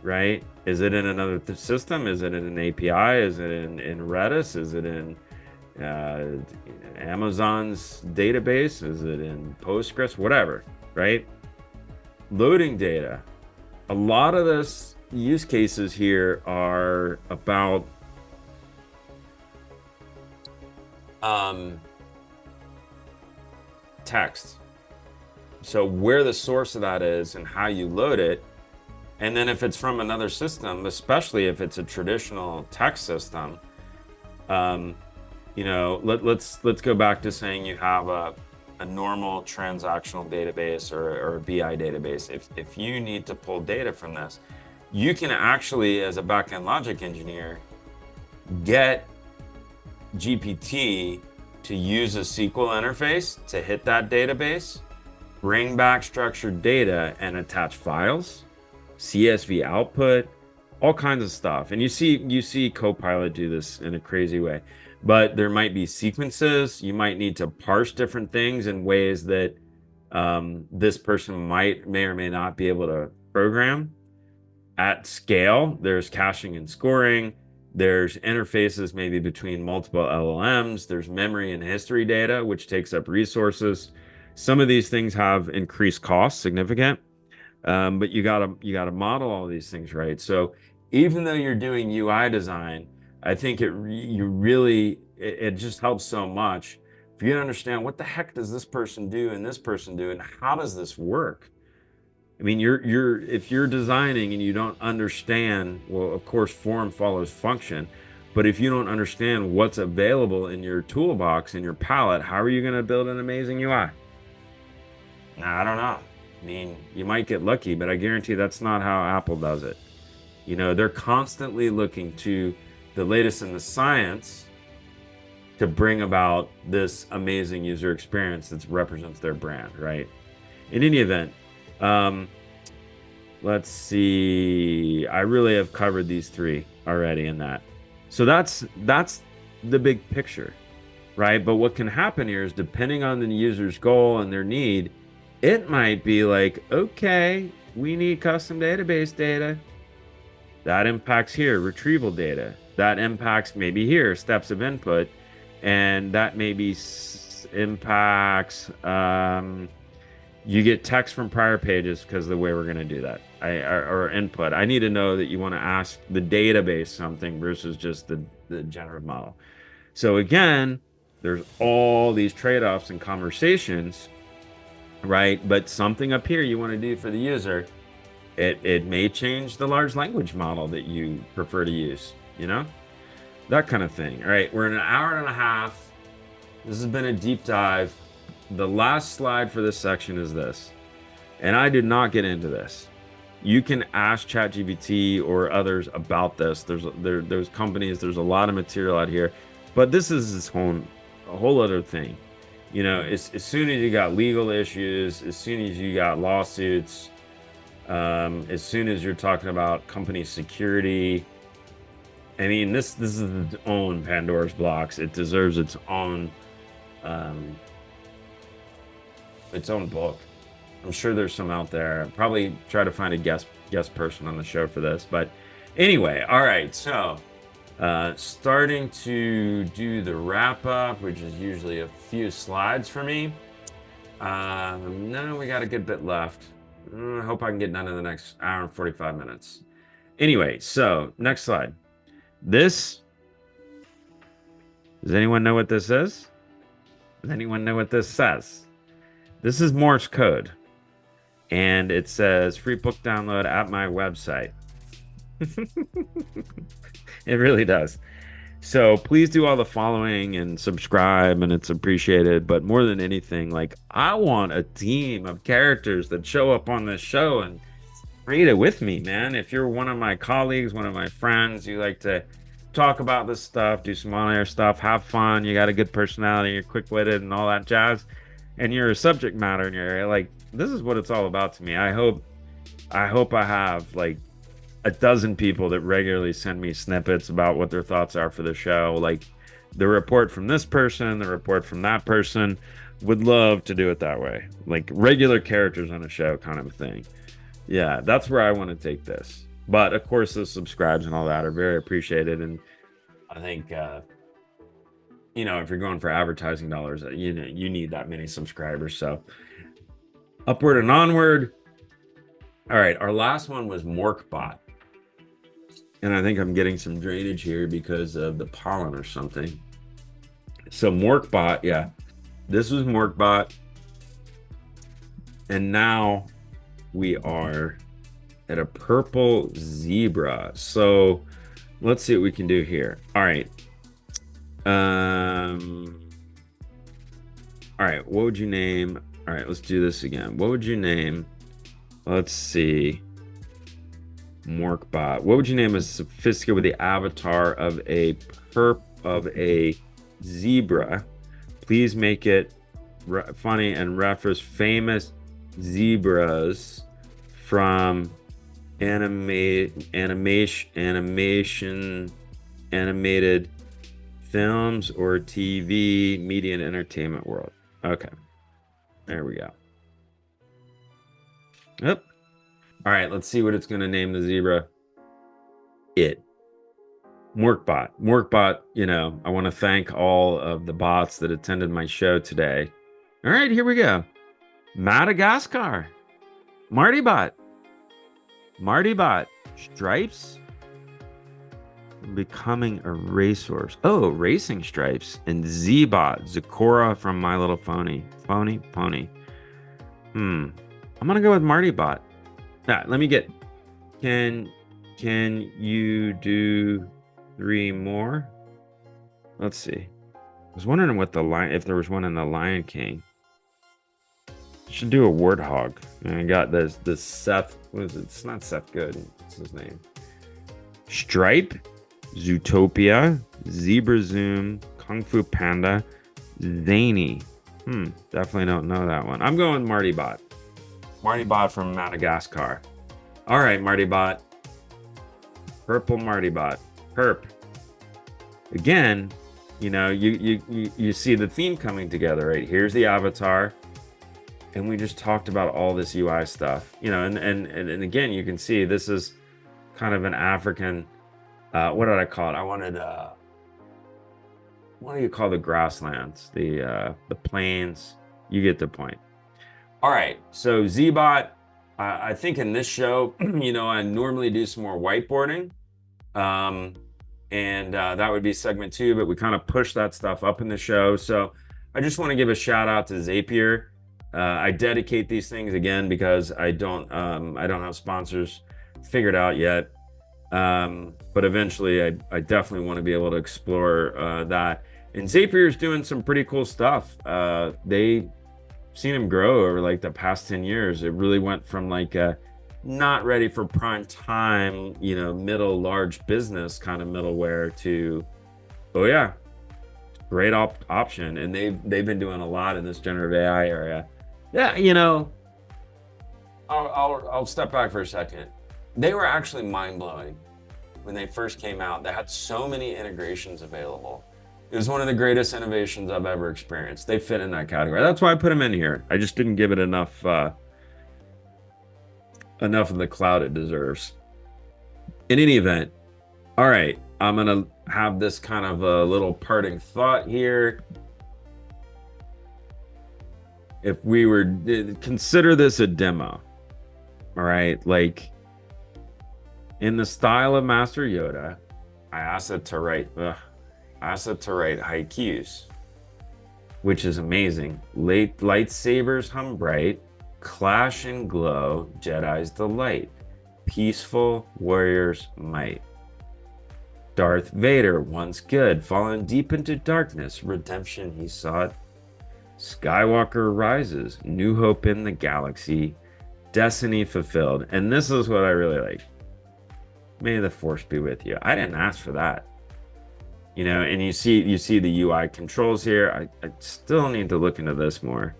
right? Is it in another system? Is it in an API? Is it in Redis? Is it in Amazon's database? Is it in Postgres? Whatever, right? Loading data. A lot of this use cases here are about text. So where the source of that is and how you load it. And then if it's from another system, especially if it's a traditional text system, let's go back to saying you have a normal transactional database or a BI database. If you need to pull data from this, you can actually, as a backend logic engineer, get GPT to use a SQL interface to hit that database, bring back structured data and attach files, CSV output, all kinds of stuff. And you see Copilot do this in a crazy way. But there might be sequences. You might need to parse different things in ways that this person may or may not be able to program. At scale, there's caching and scoring. There's interfaces maybe between multiple LLMs. There's memory and history data, which takes up resources. Some of these things have increased costs, significant, but you gotta model all these things right. So even though you're doing UI design, I think it just helps so much for you to understand what the heck does this person do and this person do and how does this work, I mean, if you're designing and you don't understand, well, of course, form follows function, but if you don't understand what's available in your toolbox, in your palette, how are you going to build an amazing UI? I don't know. I mean, you might get lucky, but I guarantee that's not how Apple does it. You know, they're constantly looking to the latest in the science to bring about this amazing user experience that represents their brand, right? In any event, um, let's see. I really have covered these three already in that. So that's the big picture, right? But what can happen here is depending on the user's goal and their need, it might be like, okay, we need custom database data. That impacts here, retrieval data. That impacts maybe here, steps of input. And that maybe impacts you get text from prior pages because of the way we're going to do that. Or input. I need to know that you want to ask the database something versus just the generative model. So again, there's all these trade-offs and conversations, right? But something up here you want to do for the user, it may change the large language model that you prefer to use, you know? That kind of thing. All right, we're in an hour and a half. This has been a deep dive. The last slide for this section is this. And I did not get into this. You can ask ChatGPT or others about this. There's companies, there's a lot of material out here, but this is a whole other thing. You know, as soon as you got legal issues, as soon as you got lawsuits, as soon as you're talking about company security, I mean, this is its own Pandora's box. It deserves um, its own book. I'm sure there's some out there. I'll probably try to find a guest person on the show for this. But anyway, all right. So starting to do the wrap up, which is usually a few slides for me. No, we got a good bit left. I hope I can get done in the next hour and 45 minutes. Anyway, so next slide. Does anyone know what this is? Does anyone know what this says? This is Morse code. And it says free book download at my website. It really does. So please do all the following and subscribe, and it's appreciated. But more than anything, like I want a team of characters that show up on this show and read it with me, man. If you're one of my colleagues, one of my friends, you like to talk about this stuff, do some on-air stuff, have fun, you got a good personality, you're quick-witted and all that jazz, and you're a subject matter in your area, like this is what it's all about to me. I hope I have like a dozen people that regularly send me snippets about what their thoughts are for the show, like the report from this person, the report from that person. Would love to do it that way, like regular characters on a show kind of a thing. Yeah, that's where I want to take this. But of course, the subscribes and all that are very appreciated. And I think, you know, if you're going for advertising dollars, you know, you need that many subscribers. So upward and onward. All right, our last one was Morkbot. And I think I'm getting some drainage here because of the pollen or something. So Morkbot, yeah, this was Morkbot. And now we are at a purple zebra. So let's see what we can do here. All right. All right, what would you name? All right, let's do this again. What would you name? Let's see. Morkbot. What would you name a sophisticated with the avatar of a zebra? Please make it funny and reference famous zebras from animated films or TV, media and entertainment world. Okay, there we go. Yep. All right, let's see what it's going to name the zebra. Morkbot, you know, I want to thank all of the bots that attended my show today. All right, here we go. Madagascar. Martybot. Stripes. Becoming a racehorse. Oh, racing stripes. And Zbot. Zecora from My Little Pony. Pony. I'm going to go with Martybot. Let me get. Can you do 3 more? Let's see. I was wondering what if there was one in the Lion King. Should do a warthog. And I got this Seth. What is it? It's not Seth Good. What's his name? Stripe, Zootopia, Zebra Zoom, Kung Fu Panda, Zany. Definitely don't know that one. I'm going Marty Bot. Marty Bot from Madagascar. All right, Marty Bot. Purple Marty Bot. Perp. Again, you see the theme coming together, right? Here's the avatar. And we just talked about all this UI stuff, and again, you can see this is kind of an African, what did I call it? I wanted, what do you call the grasslands? The plains. You get the point. All right, so Zbot, I think in this show, I normally do some more whiteboarding, and that would be segment 2, but we kind of push that stuff up in the show. So I just want to give a shout out to Zapier. I dedicate these things again because I don't have sponsors figured out yet. But eventually I definitely want to be able to explore that. And Zapier is doing some pretty cool stuff. They've seen him grow over like the past 10 years. It really went from like a not ready for prime time, middle large business kind of middleware to, oh yeah, great option. And they've been doing a lot in this generative AI area. Yeah, I'll step back for a second. They were actually mind-blowing when they first came out. They had so many integrations available. It was one of the greatest innovations I've ever experienced. They fit in that category. That's why I put them in here. I just didn't give it enough of the clout it deserves. In any event, all right, I'm gonna have this kind of a little parting thought here. If we were consider this a demo, all right, like in the style of Master Yoda, I asked it to write haikus, which is amazing. Lightsabers hum bright, clash and glow, Jedi's delight, peaceful warriors might. Darth Vader, once good, fallen deep into darkness, redemption he sought. Skywalker rises, new hope in the galaxy, destiny fulfilled. And this is what I really like. May the force be with you. I didn't ask for that. And you see the UI controls here. I still need to look into this more.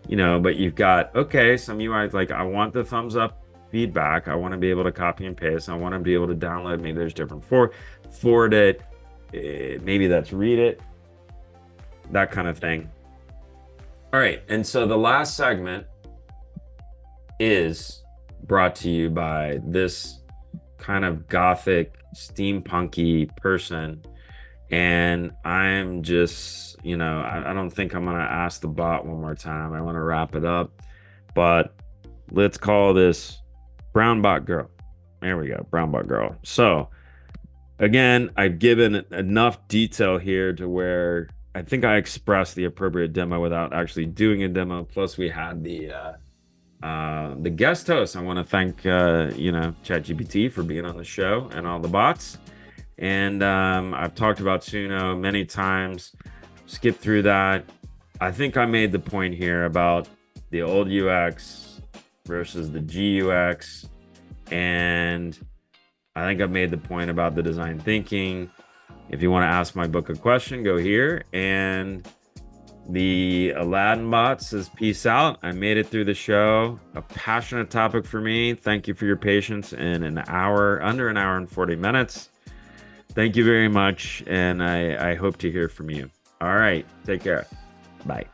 But you've got, okay, some UI, like I want the thumbs up feedback. I want to be able to copy and paste. I want to be able to download. Maybe there's different forward it. Maybe that's read it. That kind of thing. All right, and so the last segment is brought to you by this kind of gothic, steampunky person. And I'm just, I don't think I'm going to ask the bot one more time. I want to wrap it up. But let's call this Brown Bot Girl. There we go, Brown Bot Girl. So, again, I've given enough detail here to where I think I expressed the appropriate demo without actually doing a demo. Plus, we had the guest host. I want to thank ChatGPT for being on the show and all the bots. And I've talked about Suno many times. Skip through that. I think I made the point here about the old UX versus the GUX, and I think I've made the point about the design thinking. If you want to ask my book a question, go here. And the Aladdin bot says, peace out. I made it through the show. A passionate topic for me. Thank you for your patience in under an hour and 40 minutes. Thank you very much. And I hope to hear from you. All right. Take care. Bye.